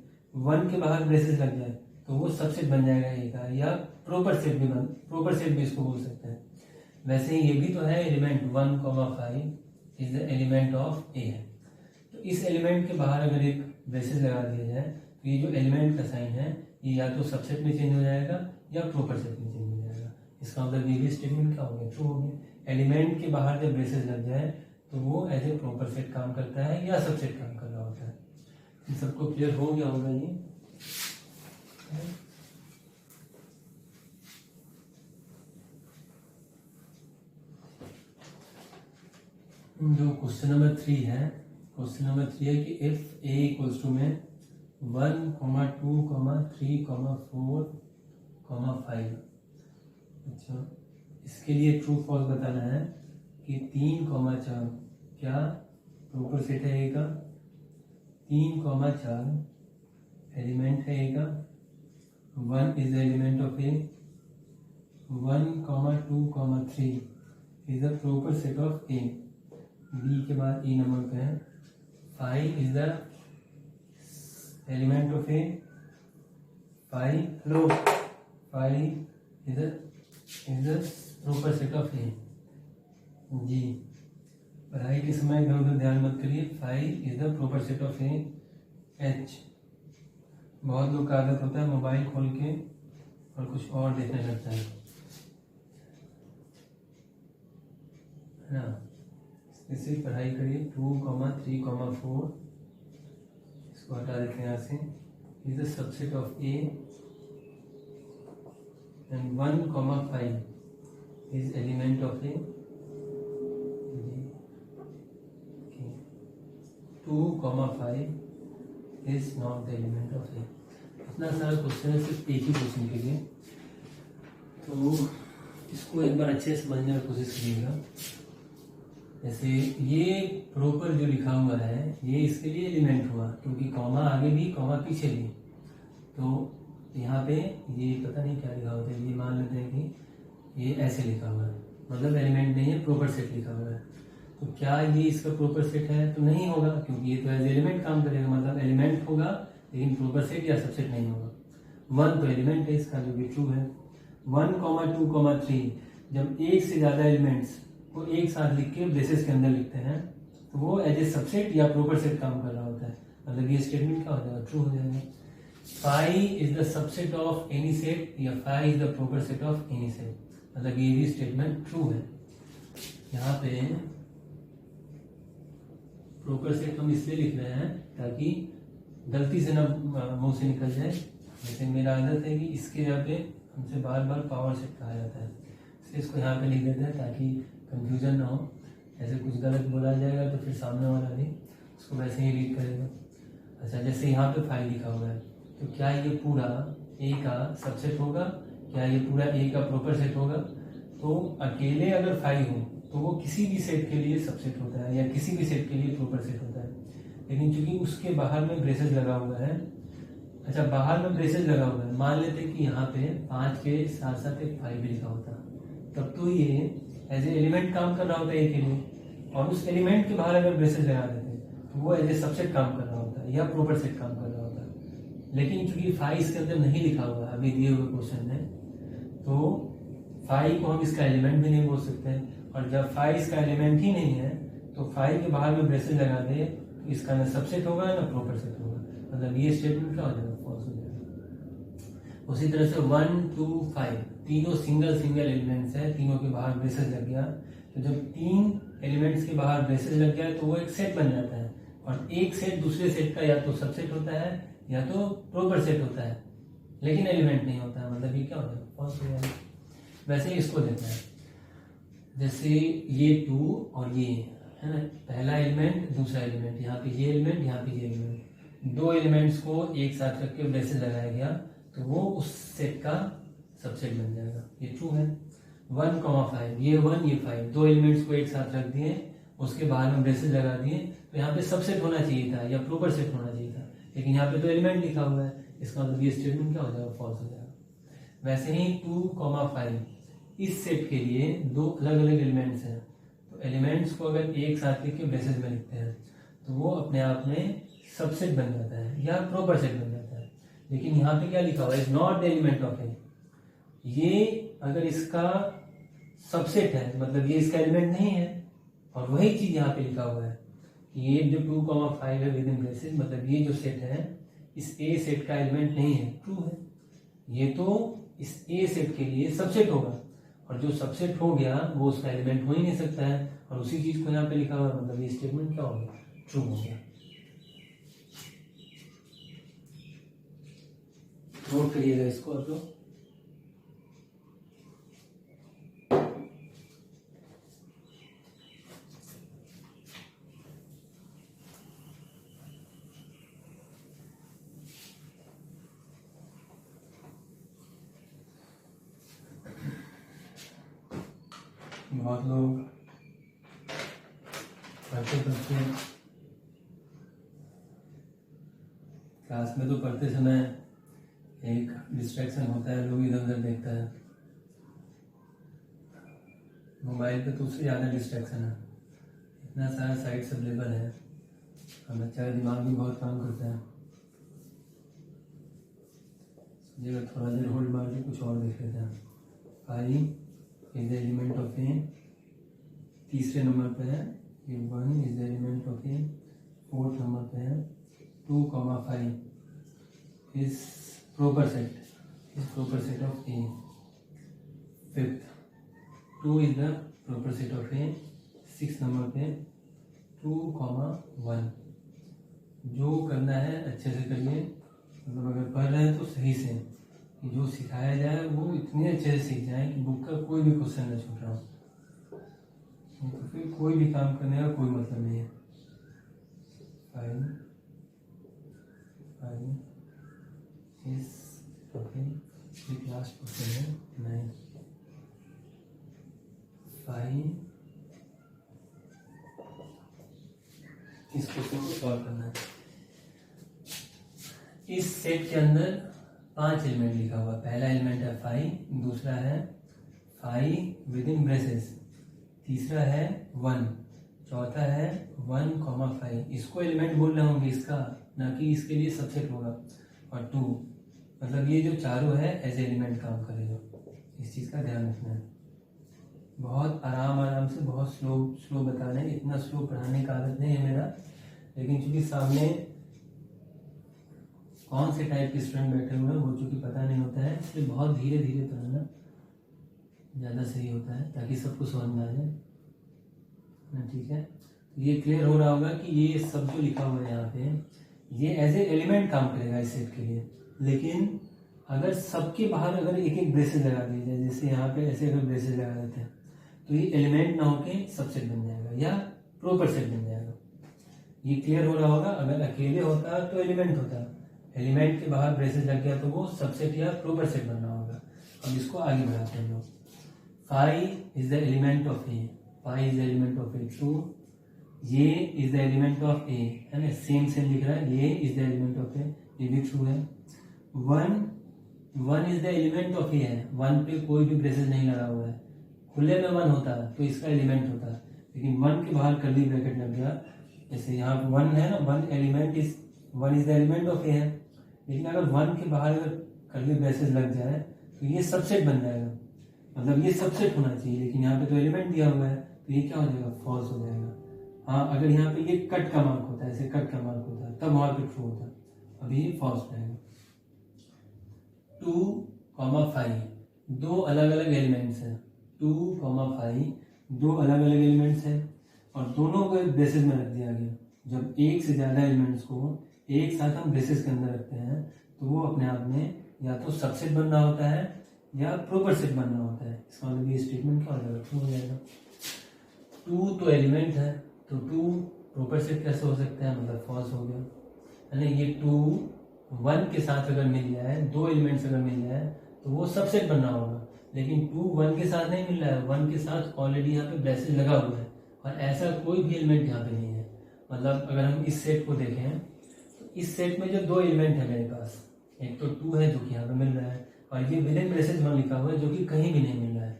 1 के बाहर ब्रेसेस लग जाए तो वो सबसेट बन जाएगा ए का, या प्रॉपर सेट भी इसको बोल सकते हैं। वैसे ही ये भी तो है element 1,5 is the element of A है। तो इस एलिमेंट के बाहर अगर एक ब्रेसेस लगा दिया जाए, तो ये जो एलिमेंट का साइन है ये या तो सबसेट में चेंज हो जाएगा या प्रॉपर सेट में चेंज हो जाएगा। इसका मतलब ये भी स्टेटमेंट क्या हो गया, ट्रू हो गया। एलिमेंट के बाहर जब ब्रेसेस लग जाए तो वो एज ए प्रॉपर सेट काम करता है या सबसेट काम कर रहा होता है। इन सबको क्लियर हो गया होगा ये। जो क्वेश्चन नंबर 3 है, क्वेश्चन नंबर 3 है कि इफ ए इक्वल्स टू में 1, 2, 3, 4, 5। अच्छा, इसके लिए ट्रू फॉल्स बताना है कि 3, 4 क्या प्रॉपर सेट है ए का। 3, 4 एलिमेंट है ए का। 1 is the element of A. 1, 2, 3 is the proper set of A. B के बाद ई नंबर पे है। 5 is the element of A. 5 is the proper set of A. G, पढ़ाई के समय इधर उधर ध्यान मत करिए। 5 is the proper set of A. H, बहुत लोग का आदत होता है मोबाइल खोल के और कुछ और देखने लगता है ना। इससे पढ़ाई करिए। 2, 3, 4 इसको हटा देते हैं यहाँ से। Is the subset of A. And 1, 5 is element of A. 2, 5 is not the element of A. इतना सारा क्वेश्चन है सिर्फ एक ही क्वेश्चन के लिए, तो इसको एक बार अच्छे से समझने की कोशिश करिएगा। जैसे ये प्रॉपर जो लिखा हुआ है ये इसके लिए एलिमेंट हुआ, क्योंकि कॉमा आगे भी कॉमा पीछे भी। तो यहाँ पे ये पता नहीं क्या लिखा होता है, ये मान लेते हैं कि ये ऐसे लिखा हुआ है, मतलब एलिमेंट नहीं है, प्रॉपर सेट लिखा हुआ है। तो क्या ये इसका प्रॉपर सेट है, तो नहीं होगा, क्योंकि ये तो एज एलिमेंट काम करेगा, मतलब एलिमेंट होगा लेकिन प्रॉपर सेट या सबसेट नहीं होगा। 1 तो एलिमेंट है इसका, जो भी ट्रू है। 1, 2, 3 जब एक से ज्यादा एलिमेंट्स को एक साथ लिख के ब्रेसेस के अंदर लिखते हैं तो वो एज ए सबसेट या प्रॉपर सेट काम कर रहा होता है, मतलब ये स्टेटमेंट क्या हो जाएगा, ट्रू हो जाएगा। 5 is the subset of any set या 5 is the proper set of any set, मतलब ये भी स्टेटमेंट ट्रू है। यहाँ पे प्रॉपर सेट हम इसलिए लिख रहे हैं ताकि गलती से ना मुंह से निकल जाए। जैसे मेरा आदत है कि इसके यहाँ पे हमसे बार बार पावर सेट कहा जाता है, इसलिए इसको यहाँ पे लिख देते हैं ताकि कंफ्यूजन ना हो। ऐसे कुछ गलत बोला जाएगा तो फिर सामने वाला भी उसको वैसे ही रीड करेगा। अच्छा, जैसे यहाँ पे 5 लिखा हुआ है, तो क्या ये पूरा ए का सबसेट होगा? क्या ये पूरा ए का प्रॉपर सेट होगा? तो अकेले अगर 5 हो तो वो किसी भी सेट के लिए सबसेट होता है या किसी भी सेट के लिए प्रॉपर सेट होता है। लेकिन चूंकि उसके बाहर में ब्रेसेस लगा हुआ है, अच्छा बाहर में ब्रेसेस लगा हुआ है, मान लेते कि यहाँ पे 5 के साथ साथ एक 5 भी लिखा होता, तब तो ये एज ए एलिमेंट काम कर रहा होता है ए के लिए, और उस एलिमेंट के बाहर अगर ब्रेसेस लगा देते तो वो एज ए सबसेट काम कर रहा होता है या प्रॉपर सेट काम कर रहा होता है। लेकिन चूंकि 5 इसके अंदर नहीं लिखा हुआ है अभी दिए हुए क्वेश्चन में, तो 5 को हम इसका एलिमेंट भी नहीं बोल सकते हैं। और जब 5 इसका एलिमेंट ही नहीं है तो 5 के बाहर में ब्रेसेस लगा दे तो इसका ना सबसेट होगा ना प्रॉपर सेट होगा, मतलब ये स्टेटमेंट क्या हो जाएगा? फॉल्स हो जाएगा। उसी तरह से 1 2 5 तीनों सिंगल सिंगल एलिमेंट्स है, तीनों के बाहर ब्रेसेस लग गया, तो जब 3 एलिमेंट्स के बाहर ब्रेसेस लग गया तो वो एक सेट बन जाता है, और एक सेट दूसरे सेट का या तो सबसेट होता है या तो प्रॉपर सेट होता है, लेकिन एलिमेंट नहीं होता है, मतलब ये क्या हो जाएगा? फॉल्स हो जाएगा। वैसे ही इसको देखना है, जैसे ये 2 और ये है ना, पहला एलिमेंट दूसरा एलिमेंट, यहाँ पे ये एलिमेंट यहाँ पे ये एलिमेंट, 2 एलिमेंट्स को एक साथ रख के ब्रेसेस लगाया गया तो वो उस सेट का सबसेट बन जाएगा। ये ट्रू है। 1, 5 ये 1 ये 5 2 एलिमेंट्स को एक साथ रख दिए, उसके बाहर में ब्रेसेस लगा दिए, तो यहाँ पे सबसेट होना चाहिए था या प्रॉपर सेट होना चाहिए था, लेकिन यहाँ पे तो एलिमेंट लिखा हुआ है, इसका मतलब ये स्टेटमेंट क्या हो जाएगा? फॉल्स हो जाएगा। वैसे ही 2, 5 इस सेट के लिए 2 अलग अलग एलिमेंट्स हैं, तो एलिमेंट्स को अगर एक साथ लिख के ब्रेसेस में लिखते हैं तो वो अपने आप में सबसेट बन जाता है या प्रॉपर सेट बन जाता है। लेकिन यहाँ पे क्या लिखा हुआ है? Is not the element of A. ये अगर इसका सबसेट है मतलब ये इसका एलिमेंट नहीं है, और वही चीज यहाँ पे लिखा हुआ है कि ये जो 2, 5 है विद इन ब्रेसेस, मतलब ये जो सेट है इस ए सेट का एलिमेंट नहीं है, ट्रू है। ये तो इस ए सेट के लिए सबसेट होगा, और जो सबसेट हो गया वो उसका एलिमेंट हो ही नहीं सकता है, और उसी चीज को यहाँ पे लिखा हुआ है, मतलब ये स्टेटमेंट क्या हो गया? ट्रू हो गया। नोट करिएगा इसको आप लोग। बहुत लोग पढ़ते क्लास में तो पढ़ते समय एक डिस्ट्रैक्शन होता है, लोग इधर उधर देखता है, मोबाइल पे तो उससे ज़्यादा डिस्ट्रैक्शन है, इतना सारा साइट्स अवेलेबल है, और बच्चा का दिमाग भी बहुत काम करता है। जगह थोड़ा देर होल्ड मार के कुछ और देख लेते हैं। 5 इज द एलिमेंट ऑफ ए, तीसरे नंबर पे है। ये 1 is the element of A, 4th number पे है। 2, 5 is proper set of A. 5th 2 is the proper set of A. 6th number पे 2, 1। जो करना है अच्छे से करिए, मतलब अगर पढ़ रहे हैं तो सही से, कि जो सिखाया जाए वो इतने अच्छे से सीख जाए कि बुक का कोई भी क्वेश्चन न छूट रहा हो, तो फिर कोई भी काम करने का कोई मतलब नहीं है। 5 इस लास्ट क्वेश्चन है 9। 5 इस क्वेश्चन को सॉल्व करना है। इस सेट के अंदर 5 एलिमेंट लिखा हुआ, पहला एलिमेंट है 5, दूसरा है 5 विद इन ब्रेसेस, तीसरा है 1, चौथा है 1, 5। इसको एलिमेंट बोल रहे होंगे इसका, ना कि इसके लिए सबसेट होगा। और 2 मतलब ये जो चारों है एज एलिमेंट काम करेगा, इस चीज़ का ध्यान रखना है। बहुत आराम से, बहुत स्लो बता रहे हैं, इतना स्लो पढ़ाने का आदत नहीं है मेरा, लेकिन चूंकि सामने कौन से टाइप के स्टूडेंट बैठे हुए हैं वो चूंकि पता नहीं होता है, इसलिए बहुत धीरे धीरे पढ़ाना ज़्यादा सही होता है ताकि सबको समझ में आ जाए। ठीक है, ये क्लियर हो रहा होगा कि ये सब जो लिखा हुआ है यहाँ पे ये एज ए एलिमेंट काम करेगा इस सेट के लिए। लेकिन अगर सबके बाहर अगर एक एक ब्रेसेस लगा दिए जाए, जैसे यहाँ पे ऐसे अगर ब्रेसेस लगा देते हैं तो ये एलिमेंट ना होके सबसेट बन जाएगा या प्रॉपर सेट बन जाएगा। ये क्लियर हो रहा होगा। अगर अकेले होता तो एलिमेंट होता, एलिमेंट के बाहर ब्रेसेस लग गया तो वो सबसेट या प्रॉपर सेट बनना होगा। अब इसको आगे बढ़ाते हैं लोग। Phi is the element of A, phi is the element of A, true. ये is the element of A, है ना, सेम सेम लिख रहा है, ये is the element of A, ये भी ट्रू है। One is the element of A है, वन पे कोई भी ब्रेसेस नहीं लगा हुआ है, खुले में वन होता है तो इसका एलिमेंट होता है, लेकिन वन के बाहर कर्ली ब्रैकेट लग गया, जैसे यहाँ वन है ना, one is the element of A है, लेकिन अगर वन के बाहर अगर कर्ली ब्रेसेस लग जाए तो ये सबसेट बन जाएगा, मतलब ये सबसेट होना चाहिए, लेकिन यहाँ पे तो एलिमेंट दिया हुआ है तो ये क्या हो जाएगा, फॉल्स हो जाएगा। हाँ, अगर यहाँ पे ये कट का मार्क होता है, ऐसे कट का मार्क होता है तब वहां पे ट्रू होता है, अभी ये फॉल्स रहेगा। 2,5 दो अलग अलग एलिमेंट्स हैं, 2,5 दो अलग अलग एलिमेंट्स हैं और दोनों को एक ब्रेसेस में रख दिया गया। जब एक से ज्यादा एलिमेंट्स को एक साथ हम ब्रेसेस के अंदर रखते हैं तो वो अपने आप में या तो सबसेट बनना होता है या प्रॉपर सेट बनना होता है। इसका मतलब ये स्टेटमेंट क्या हो जाएगा, ट्रू हो जाएगा। 2 तो एलिमेंट है तो 2 प्रॉपर सेट कैसे हो सकता है, मतलब फॉल्स हो गया, है ना। ये 2 1 के साथ अगर मिल जाए, दो एलिमेंट्स अगर मिल जाए तो वो सबसेट बनना होगा, लेकिन 2 1 के साथ नहीं मिल रहा है, 1 के साथ ऑलरेडी यहाँ पे ब्रेसेस लगा हुआ है और ऐसा कोई भी एलिमेंट यहाँ पे नहीं है। मतलब अगर हम इस सेट को देखें तो इस सेट में जो दो एलिमेंट है मेरे पास, एक तो 2 है जो कि यहाँ पे मिल रहा है और ये विदिन ब्रेसेस 1 लिखा हुआ है जो कि कहीं भी नहीं मिल रहा है।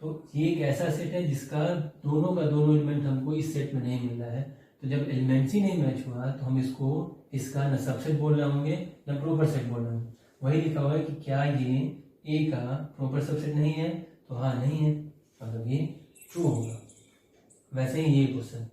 तो ये एक ऐसा सेट है जिसका दोनों का दोनों एलिमेंट हमको इस सेट में नहीं मिल रहा है। तो जब एलिमेंट्स ही नहीं मैच हुआ तो हम इसको इसका न सबसेट बोल रहे होंगे न प्रॉपर सेट बोल रहे होंगे। वही लिखा हुआ है कि क्या ये ए का प्रॉपर सबसेट नहीं है, तो हाँ नहीं है, मतलब ये ट्रू होगा। वैसे ही ये क्वेश्चन,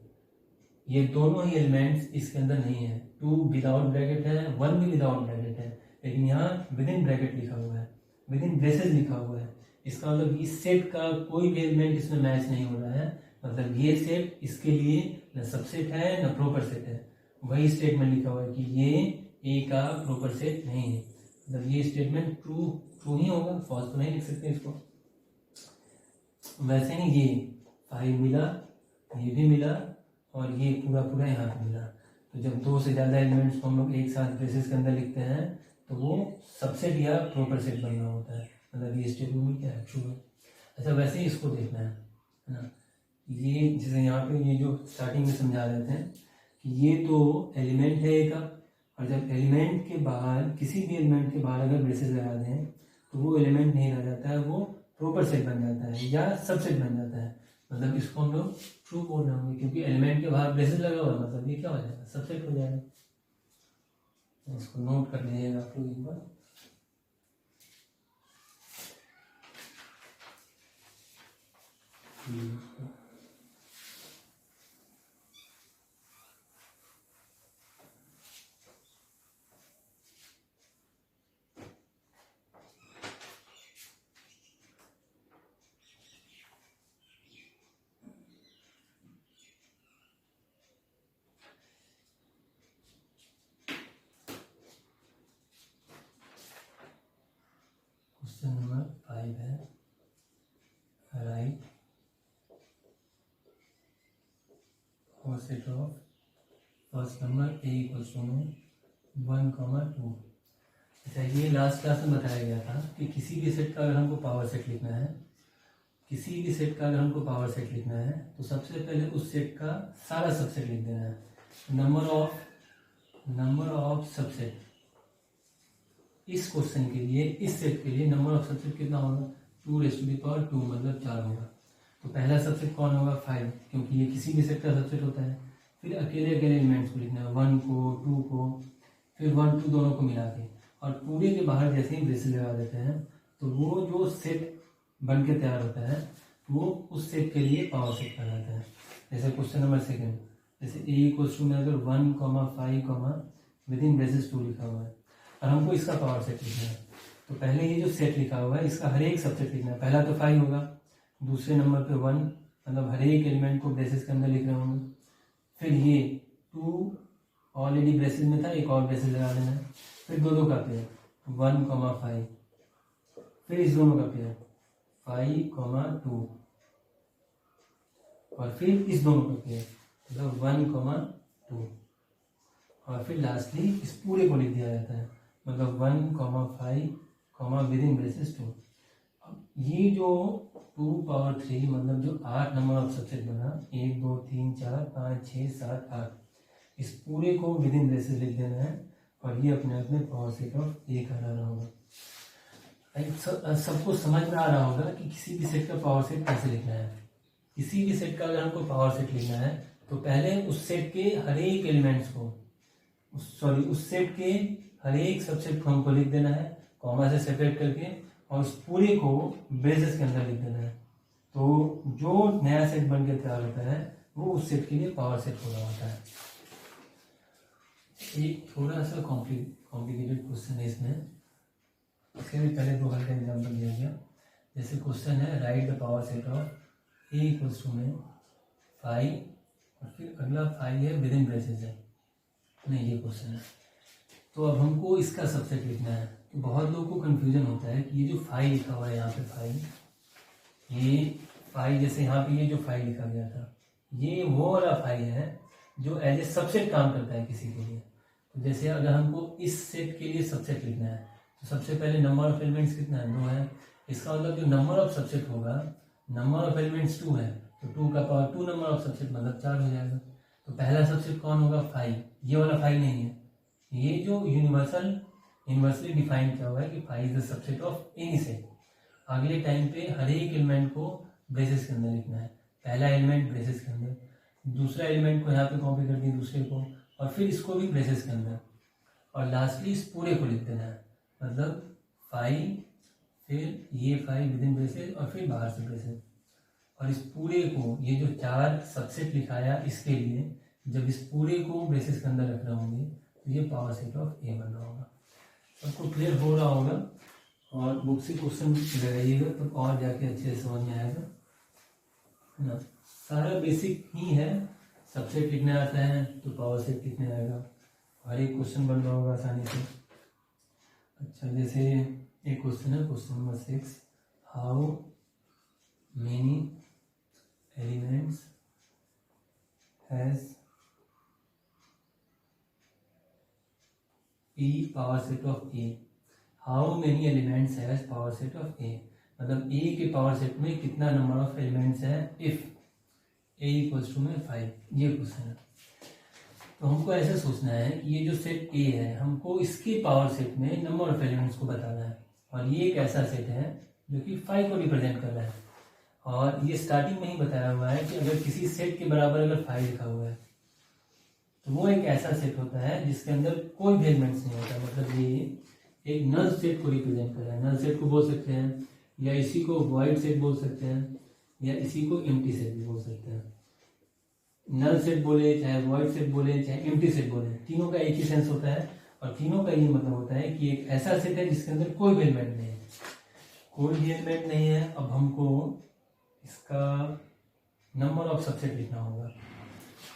ये दोनों ही एलिमेंट्स इसके अंदर नहीं है, 2 विदाउट ब्रैकेट है, 1 भी विदाउट ब्रैकेट है, लेकिन यहाँ विद इन ब्रैकेट लिखा हुआ है, विद इन ब्रेसेस लिखा हुआ है। इसका मतलब इस सेट का कोई भी एलिमेंट इसमें मैच नहीं हो रहा है, मतलब ये सेट इसके लिए न सबसेट है न प्रॉपर सेट है। वही स्टेटमेंट लिखा हुआ है कि ये ए का प्रॉपर सेट नहीं है, मतलब ये स्टेटमेंट ट्रू ही होगा, फॉल्स तो नहीं लिख सकते इसको। वैसे ही ये 5 मिला, ये भी मिला और ये पूरा पूरा यहाँ पे मिला। तो जब दो से ज्यादा एलिमेंट्स को हम लोग एक साथ ब्रेसेस के अंदर लिखते हैं तो वो सबसेट या प्रॉपर सेट बनना होता है, मतलब ये स्टेटमेंट क्या है, ट्रू है। अच्छा, वैसे ही इसको देखना है ना, ये जैसे यहाँ पे ये जो स्टार्टिंग में समझा रहे थे कि ये तो एलिमेंट है ए का, और जब एलिमेंट के बाहर किसी भी एलिमेंट के बाहर अगर ब्रेसेस लगा दें तो वो एलिमेंट नहीं रह जाता है, वो प्रॉपर सेट बन जाता है या सबसेट बन जाता है। मतलब इसको हम लोग ट्रू बोल रहे होंगे क्योंकि एलिमेंट के बाहर ब्रेसेस लगा हुआ है, मतलब ये क्या हो जाएगा, सबसेट हो जाएगा। इसको नोट कर लीजिएगा आप लोग एक बार। क्वेश्चन नंबर 5 है, राइट और set of first number A equals to 1,2। अच्छा, ये लास्ट क्लास में बताया गया था कि किसी भी सेट का अगर हमको पावर सेट लिखना है, किसी भी सेट का अगर हमको पावर सेट लिखना है तो सबसे पहले उस सेट का सारा सबसेट लिख देना है। नंबर ऑफ सबसेट, इस क्वेश्चन के लिए, इस सेट के लिए नंबर ऑफ सबसेट कितना होगा, 2⁻², मतलब 4 होगा। तो पहला सबसेट कौन होगा, 5, क्योंकि ये किसी भी सेट का सबसेट होता है। फिर अकेले अकेले एलिमेंट्स को लिखना है, 1 को, 2 को, फिर 1 2 दोनों को मिला के, और पूरे के बाहर जैसे ही ब्रेसेस लगा देते हैं तो वो जो सेट बन के तैयार होता है वो उस सेट के लिए पावर सेट कहलाता है। जैसे क्वेश्चन नंबर 2, जैसे ए इक्वल्स टू में अगर 1,5, विद इन ब्रेसेस 2 लिखा हुआ है और हमको इसका पावर सेट लिखना है, तो पहले ये जो सेट लिखा हुआ है इसका हर एक सबसेट लिखना है। पहला तो 5 होगा, दूसरे नंबर पे 1, मतलब हर एक एलिमेंट को ब्रेसेस के अंदर लिख रहे होंगे, फिर ये 2 ऑलरेडी ब्रेसेस में था, एक और ब्रेसेस लगा देना है, फिर दो का पेयर 1,5, फिर इस दोनों का पेयर 5,2 और फिर इस दोनों का पेयर मतलब 1,2 और फिर लास्टली इस पूरे को लिख दिया जाता है मतलब 1,5 विद इन ब्रेसेस 2। अब ये जो 2 पावर 3 मतलब जो 8 नंबर ऑफ सबसेट बना 1 2 3 4 5 6 7 8, इस पूरे को विद इन ब्रेसेस लिख देना है और ये अपने आप में पावर सेट ऑफ ए कहलाना होगा। सबको समझ में आ रहा होगा कि किसी भी सेट का पावर सेट कैसे लिखना है। किसी भी सेट का अगर हमको पावर सेट लिखना है तो पहले उस सेट के हर एक एलिमेंट्स को उस सेट के हर एक सबसेट को हमको लिख देना है कॉमा से सेपरेट करके और उस पूरे को ब्रेसेस के अंदर लिख देना है। तो जो नया सेट बन के तैयार होता है वो उस सेट के लिए पावर सेट हो रहा होता है। एक थोड़ा सा कॉम्प्लिकेटेड क्वेश्चन है इसमें, इसके भी पहले 2 हल्का एग्जाम्पल दिया गया। जैसे क्वेश्चन है right the power set of A equals to में 5 और फिर अगला 5 है विद इन ब्रेसेस है, नहीं ये क्वेश्चन है। तो अब हमको इसका सबसेट लिखना है। तो बहुत लोगों को कंफ्यूजन होता है कि ये जो 5 लिखा हुआ है यहाँ पे 5, ये 5 जैसे यहाँ पे ये जो 5 लिखा गया था ये वो वाला 5 है जो एज ए सबसेट काम करता है किसी के लिए। तो जैसे अगर हमको इस सेट के लिए सबसेट लिखना है तो सबसे पहले नंबर ऑफ एलिमेंट्स कितना है 2 है। इसका मतलब जो नंबर ऑफ सबसेट होगा नंबर ऑफ एलिमेंट्स 2 है तो 2 का पावर 2 नंबर ऑफ सबसेट मतलब 4 हो जाएगा। तो पहला सबसेट कौन होगा 5, ये वाला 5 नहीं है, ये जो यूनिवर्सली डिफाइन किया हुआ है कि 5 is the subset of any set. अगले टाइम पे हर एक एलिमेंट को ब्रेसेस के अंदर लिखना है, पहला एलिमेंट ब्रेसेस के अंदर, दूसरा एलिमेंट को यहाँ पे कॉपी कर दिया दूसरे को और फिर इसको भी ब्रेसेस के अंदर और लास्टली इस पूरे को लिख देना है मतलब 5 फिर ये 5 विद इन ब्रेसेस और फिर बाहर से ब्रेसेस और इस पूरे को ये जो 4 सबसेट लिखाया इसके लिए जब इस पूरे को ब्रेसेस के अंदर रख रहे होंगे तो ये पावर सेट ऑफ ए बन रहा होगा। सबको क्लियर हो रहा होगा और बुक से क्वेश्चन लगाइएगा तो और जाके अच्छे से समझ में आएगा, है ना। सारा बेसिक ही है, सबसेट लिखने आता है तो पावर सेट लिखने आएगा, हर एक क्वेश्चन बन रहा होगा आसानी से। अच्छा जैसे एक क्वेश्चन है question number 6, how many elements has P power set of A। How many elements has power set of A मतलब A के पावर सेट में कितना नंबर ऑफ एलिमेंट्स है इफ A इक्वल्स टू में 5, ये क्वेश्चन है। तो हमको ऐसे सोचना है कि ये जो सेट A है हमको इसके पावर सेट में नंबर ऑफ एलिमेंट्स को बताना है और ये एक ऐसा सेट है जो कि 5 को रिप्रेजेंट कर रहा है और ये स्टार्टिंग में ही बताया हुआ है कि अगर किसी सेट के बराबर अगर 5 लिखा हुआ है तो वो एक ऐसा सेट होता है जिसके अंदर कोई भी एलिमेंट्स नहीं होता, मतलब ये एक नल सेट को रिप्रेजेंट कर रहा है। नल सेट को बोल सकते हैं या इसी को वॉइड सेट बोल सकते हैं या इसी को एम्प्टी सेट भी बोल सकते हैं। नल सेट बोले चाहे वॉइड सेट बोले चाहे एम्प्टी सेट बोले, तीनों का एक ही सेंस होता है और तीनों का ये मतलब होता है कि एक ऐसा सेट है जिसके अंदर कोई भी एलिमेंट नहीं है, कोई भी एलिमेंट नहीं है। अब हमको इसका नंबर ऑफ सबसेट लिखना होगा,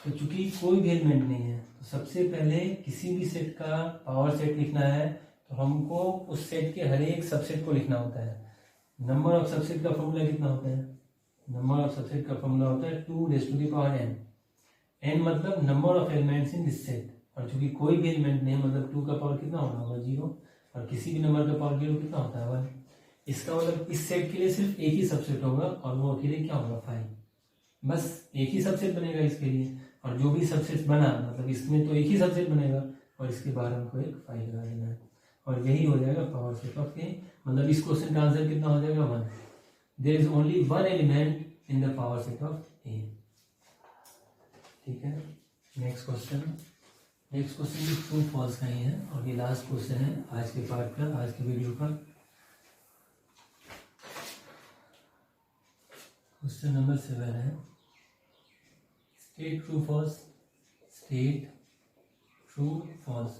तो चूंकि कोई भी एलिमेंट नहीं है तो सबसे पहले किसी भी सेट का पावर सेट लिखना है तो हमको उस सेट के हर एक सबसेट को लिखना होता है। नंबर ऑफ सबसेट का फॉर्मूला कितना होता है, नंबर ऑफ सबसेट का फॉर्मूला होता है 2 raise to the power n। n मतलब number of elements in this set और चूंकि कोई भी एलिमेंट नहीं मतलब 2 का पावर कितना होगा 0 और किसी भी नंबर का पावर 0 कितना होता है 1। इसका मतलब इस सेट के लिए सिर्फ एक ही सबसेट होगा और वो अकेले क्या होगा 5, बस एक ही सबसेट बनेगा इसके लिए और जो भी सबसेट बना मतलब इसमें तो एक ही सबसेट बनेगा और इसके बाहर हमको एक 5 लगा देना है और यही हो जाएगा पावर सेट ऑफ ए। मतलब इस क्वेश्चन का आंसर कितना हो जाएगा 1। There is only 1 element in the power set of A. ठीक है, नेक्स्ट क्वेश्चन भी ट्रू फॉल्स का ही है और ये लास्ट क्वेश्चन है आज के पार्ट का, आज के वीडियो का। क्वेश्चन नंबर 7 है state true false, state true false.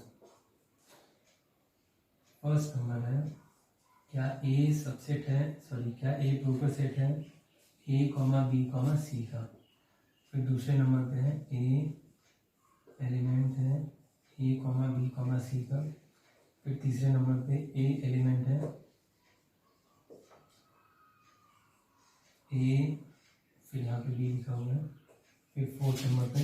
First number है क्या ए सबसेट है, क्या ए प्रॉपर सेट है A, B, C का। फिर दूसरे नंबर पे है A, एलिमेंट है ए कॉमा बी कॉमा सी का, फिर तीसरे नंबर पे ए एलिमेंट है ए, फिर यहाँ पे बी लिखा हुआ है, फिर फोर्थ नंबर पे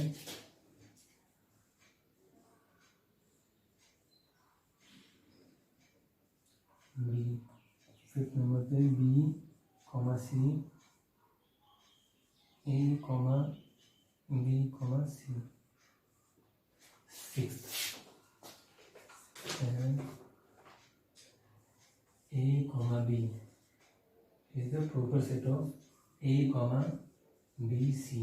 बी, फिफ्थ नंबर पे B comma C, A comma B comma C, sixth A comma B is the proper set of A comma B C.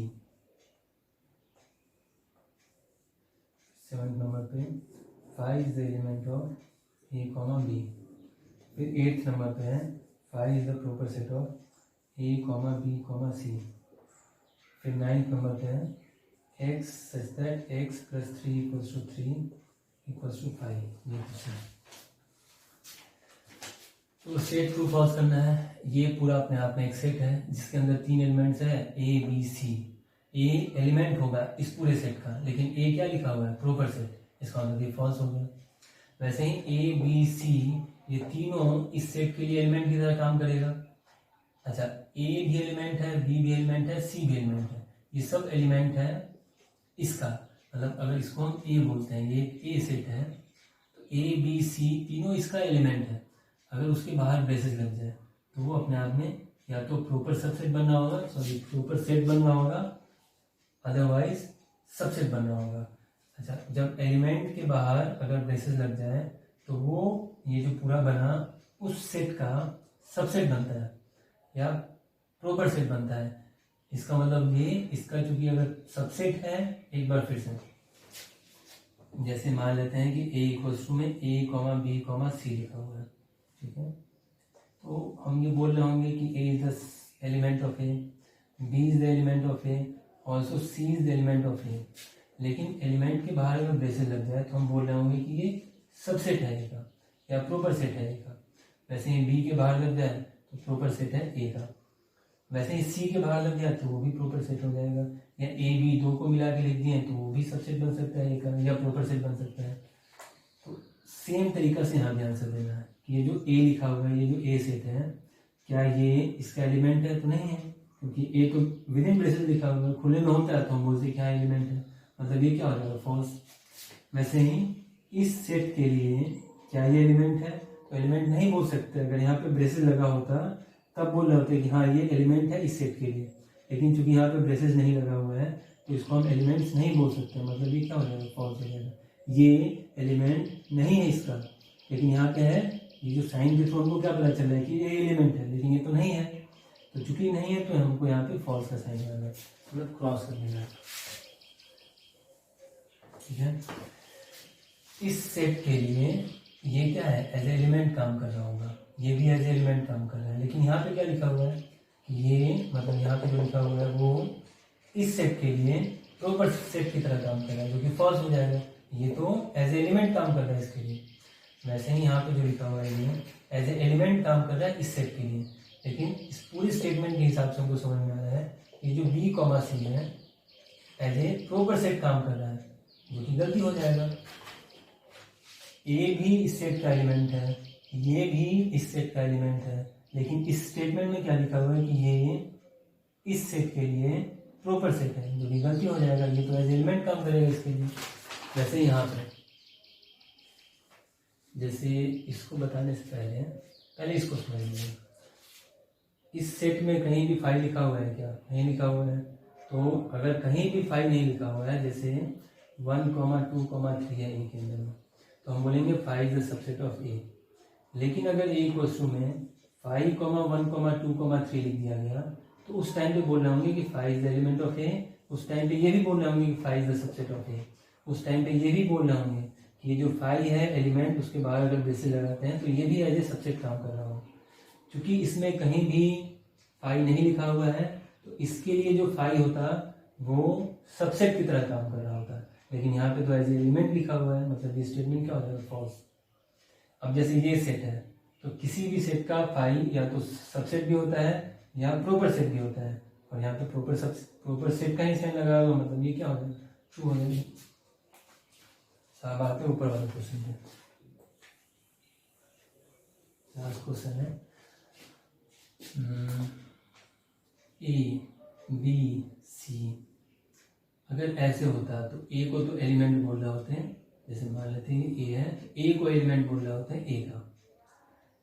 Seventh number पे five is the element of A comma B. फिर eighth number पे है five is the proper set of A comma B comma C. फिर ninth number पे है x such that x plus 3 equals to 3 equals to 5. ये question तो set true false करना है। ये पूरा अपने आप में एक सेट है जिसके अंदर तीन एलिमेंट्स है A B C. A element होगा इस पूरे सेट का, लेकिन ए क्या लिखा हुआ है प्रॉपर सेट, इसका मतलब ये फॉल्स हो गया। वैसे ही ए बी सी ये तीनों इस सेट के लिए एलिमेंट की तरह काम करेगा। अच्छा, ए भी एलिमेंट है, बी भी एलिमेंट है, सी भी एलिमेंट है, ये सब एलिमेंट है इसका। मतलब अगर इसको हम ए बोलते हैं, ये ए सेट है, तो ए बी सी तीनों इसका एलिमेंट है। अगर उसके बाहर ब्रेसेस लग जाए तो वो अपने आप में या तो प्रॉपर सबसेट बनना होगा, सॉरी प्रॉपर सेट बनना होगा, अदरवाइज सबसेट बनना होगा। अच्छा, जब एलिमेंट के बाहर अगर ब्रेसेस लग जाए तो वो ये जो पूरा बना उस सेट का सबसेट बनता है या प्रॉपर सेट बनता है। इसका मतलब ये इसका चूंकि अगर सबसेट है, एक बार फिर से जैसे मान लेते हैं कि ए इक्वल्स टू में ए कॉमा बी कॉमा सी लिखा हुआ है, ठीक है, तो हम ये बोल रहे होंगे कि A is the element of A, B is the element of A, also C is the element of A. लेकिन एलिमेंट के बाहर अगर ब्रेसेस लग जाए तो हम बोल रहे होंगे कि ये सबसेट है ए का या प्रॉपर सेट है ए का। वैसे ही बी के बाहर लग जाए तो प्रॉपर सेट है ए का। वैसे ही सी के बाहर लग जाए तो वो भी प्रॉपर सेट हो जाएगा। या ए बी दो को मिला के लिख दिए तो वो भी सबसेट बन सकता है ए का या प्रॉपर सेट बन सकता है। तो सेम तरीका से यहाँ भी आंसर देना है कि ये जो ए लिखा हुआ है, ये जो ए सेट है, क्या ये इसका एलिमेंट है? तो नहीं है, क्योंकि ए तो विद इन ब्रेसेस लिखा हुआ है, खुले में होता है तो हम बोलते क्या एलिमेंट है, मतलब ये क्या हो जाएगा फॉल्स। वैसे ही इस सेट के लिए क्या ये एलिमेंट है? तो एलिमेंट नहीं बोल सकते। अगर यहाँ पे ब्रेसेस लगा होता तब बोल रहे होते कि हाँ ये एलिमेंट है इस सेट के लिए, लेकिन चूंकि यहाँ पे ब्रेसेस नहीं लगा हुआ है तो इसको हम एलिमेंट्स नहीं बोल सकते, मतलब ये क्या हो जाएगा फॉल्स हो जाएगा। ये एलिमेंट नहीं है इसका, लेकिन यहाँ क्या है, ये जो साइन के थ्रू हमको क्या पता चल रहा है कि ये एलिमेंट है, लेकिन ये तो नहीं है। तो चूंकि नहीं है तो हमको यहाँ पे फॉल्स का साइन लगाना है, मतलब क्रॉस कर देना है, ठीक है। इस सेट के लिए ये क्या है, एज एलिमेंट काम कर रहा होगा, ये भी एज एलिमेंट काम कर रहा है। लेकिन यहाँ पे क्या लिखा हुआ है, ये मतलब यहाँ पे जो लिखा हुआ है वो इस सेट के लिए प्रॉपर सेट की तरह काम कर रहा है, जो कि फॉल्स हो जाएगा। ये तो एज एलिमेंट काम कर रहा है इसके लिए। वैसे ही यहाँ पे जो लिखा हुआ है ये एज ए एलिमेंट काम कर रहा है इस सेट के लिए। लेकिन इस पूरी स्टेटमेंट के हिसाब से हमको समझ में आ रहा है ये जो बी कॉमा सी है एज ए प्रॉपर सेट काम कर रहा है, जो कि गलती हो जाएगा। ए भी इस सेट का एलिमेंट है, ये भी इस सेट का एलिमेंट है, लेकिन इस स्टेटमेंट में क्या लिखा हुआ है कि ये इस सेट के लिए प्रॉपर सेट है, जो कि गलती हो जाएगा। ये तो एज एलिमेंट काम करेगा इसके लिए। वैसे यहाँ पे जैसे इसको बताने से पहले इसको समझ लीजिए। इस सेट में कहीं भी 5 लिखा हुआ है क्या? नहीं लिखा हुआ है। तो अगर कहीं भी 5 नहीं लिखा हुआ है, जैसे 1, 2, 3 है ए के अंदर में, तो हम बोलेंगे 5 is the subset of A. लेकिन अगर ए इक्वल्स टू में 5, 1, 2, 3 लिख दिया गया तो उस टाइम पे बोल रहे होंगे कि 5 इज द एलिमेंट ऑफ ए। उस टाइम पे ये भी बोल रहे होंगे कि 5 इज द सबसेट ऑफ ए। उस टाइम पे ये भी बोल रहे होंगे कि ये जो 5 है एलिमेंट, उसके बाहर अगर ब्रेसेस लगाते हैं तो ये भी एज ए सबसेट काम कर रहा हो। क्योंकि इसमें कहीं भी 5 नहीं लिखा हुआ है तो इसके लिए जो 5 होता वो सबसेट की तरह काम कर रहा होता है। लेकिन यहाँ पे तो एज एलिमेंट लिखा हुआ है, मतलब ये स्टेटमेंट क्या हो जाएगा फॉल्स। अब जैसे ये सेट है तो किसी भी सेट का 5 या तो सबसेट भी होता है या प्रॉपर सेट भी होता है, और यहाँ पे प्रॉपर सेट का ही साइन लगा हुआ, मतलब ये क्या हो जाएगा ट्रू हो जाएगा। अब आते हैं ऊपर वाले क्वेश्चन पे। लास्ट क्वेश्चन है ए बी सी। अगर ऐसे होता तो ए को तो एलिमेंट बोल रहे होते हैं, जैसे मान लेते हैं ए है, ए को एलिमेंट बोल रहे होते हैं ए का,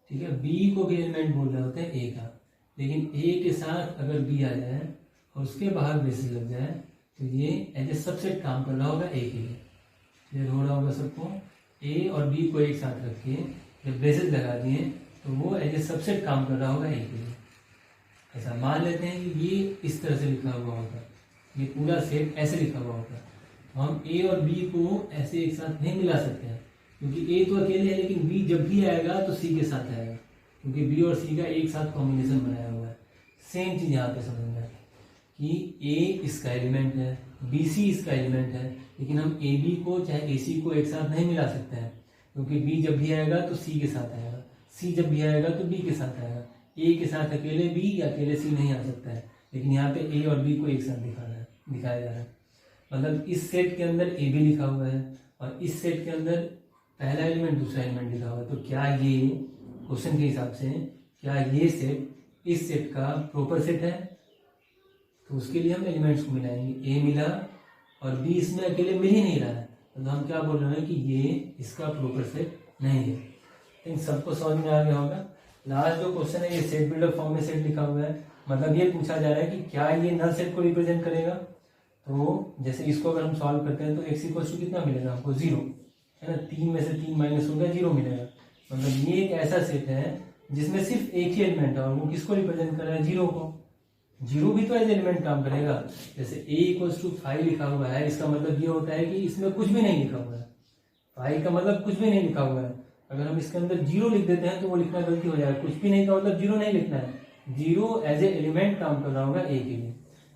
ठीक है। बी को भी एलिमेंट बोल रहे होते हैं ए का, लेकिन ए के साथ अगर बी आ जाए और उसके बाहर बेसिस लग जाए तो ये एज ए सबसेट काम कर रहा होगा ए के लिए। क्लियर हो रहा होगा सबको। ए और बी को एक साथ रख के जब बेसिस लगा दिए तो वो एज ए सबसेट काम कर रहा होगा ए के लिए। ऐसा मान लेते हैं कि ये इस तरह से लिखा हुआ होगा, ये पूरा सेट ऐसे लिखा हुआ होगा, तो हम ए और बी को ऐसे एक साथ नहीं मिला सकते हैं, क्योंकि ए तो अकेले है, लेकिन बी जब भी आएगा तो सी के साथ आएगा, क्योंकि बी और सी का एक साथ कॉम्बिनेशन बनाया हुआ है। सेम चीज यहाँ पे समझ में कि ए इसका एलिमेंट है, बी सी इसका एलिमेंट है, लेकिन हम ए बी को चाहे ए सी को एक साथ नहीं मिला सकते हैं, क्योंकि बी जब भी आएगा तो सी के साथ आएगा, सी जब भी आएगा तो बी के साथ आएगा। ए के साथ अकेले बी या अकेले सी नहीं आ सकता है, लेकिन यहाँ पे ए और बी को एक साथ दिखाया जा रहा है। मतलब इस सेट के अंदर ए बी लिखा हुआ है और इस सेट के अंदर पहला एलिमेंट दूसरा एलिमेंट लिखा हुआ है, तो क्या ये क्वेश्चन के हिसाब से क्या ये सेट इस सेट का प्रॉपर सेट है? तो उसके लिए हम एलिमेंट्स को मिलाएंगे। ए मिला और बी इसमें अकेले मिल ही नहीं रहा है, तो हम क्या बोल रहे हैं कि ये इसका प्रॉपर सेट नहीं है। इन सबको समझ में आ गया होगा। लास्ट जो क्वेश्चन है ये सेट बिल्डर फॉर्म में सेट लिखा हुआ है, मतलब ये पूछा जा रहा है कि क्या ये नल सेट को रिप्रेजेंट करेगा। तो जैसे इसको अगर हम सॉल्व करते हैं तो x इक्वल टू कितना मिलेगा हमको, 0 है ना। 3 में से 3 माइनस हो गया, 0 मिलेगा। मतलब ये एक ऐसा सेट है जिसमें सिर्फ एक ही एलिमेंट है और वो किसको रिप्रेजेंट कर रहा है, 0 को। 0 भी तो एज एलिमेंट काम करेगा। जैसे a इक्वल टू 5 लिखा हुआ है, इसका मतलब ये होता है कि इसमें कुछ भी नहीं लिखा हुआ है। 5 का मतलब कुछ भी नहीं लिखा हुआ है। अगर हम इसके अंदर 0 लिख देते हैं तो वो लिखना गलती हो जाएगा। कुछ भी नहीं का मतलब 0 नहीं लिखना है, 0 एज ए एलिमेंट काम कर रहा होगा ए के लिए।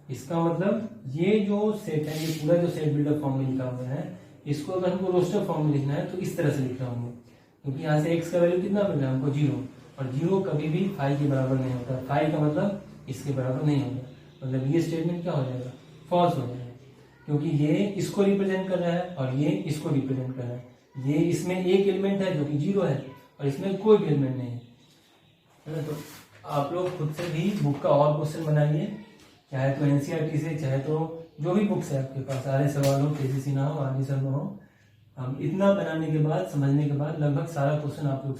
इसका मतलब ये जो सेट है, ये पूरा जो सेट बिल्डर फॉर्म में लिखा हुआ है, इसको अगर हमको रोस्टर फॉर्म में लिखना है तो इस तरह से लिख रहा हूँ, क्योंकि यहाँ से x का वैल्यू कितना मिल रहा है हमको, 0, और 0 कभी भी 5 के बराबर नहीं होता। 5 का मतलब इसके बराबर नहीं होगा। मतलब ये स्टेटमेंट क्या हो जाएगा, फॉल्स हो जाएगा, क्योंकि ये इसको रिप्रेजेंट कर रहा है और ये इसको रिप्रेजेंट कर रहा है। ये इसमें एक एलिमेंट है जो कि 0 है और इसमें कोई भी एलिमेंट नहीं है। तो आप लोग खुद से भी बुक का और क्वेश्चन बनाइए, चाहे तो एनसीईआरटी से, चाहे तो जो भी बुक्स है आपके पास, सारे सवाल हो, केसीसी ना हो, आरडी सर ना हो। हम इतना बनाने के बाद, समझने के बाद लगभग सारा क्वेश्चन आप लोग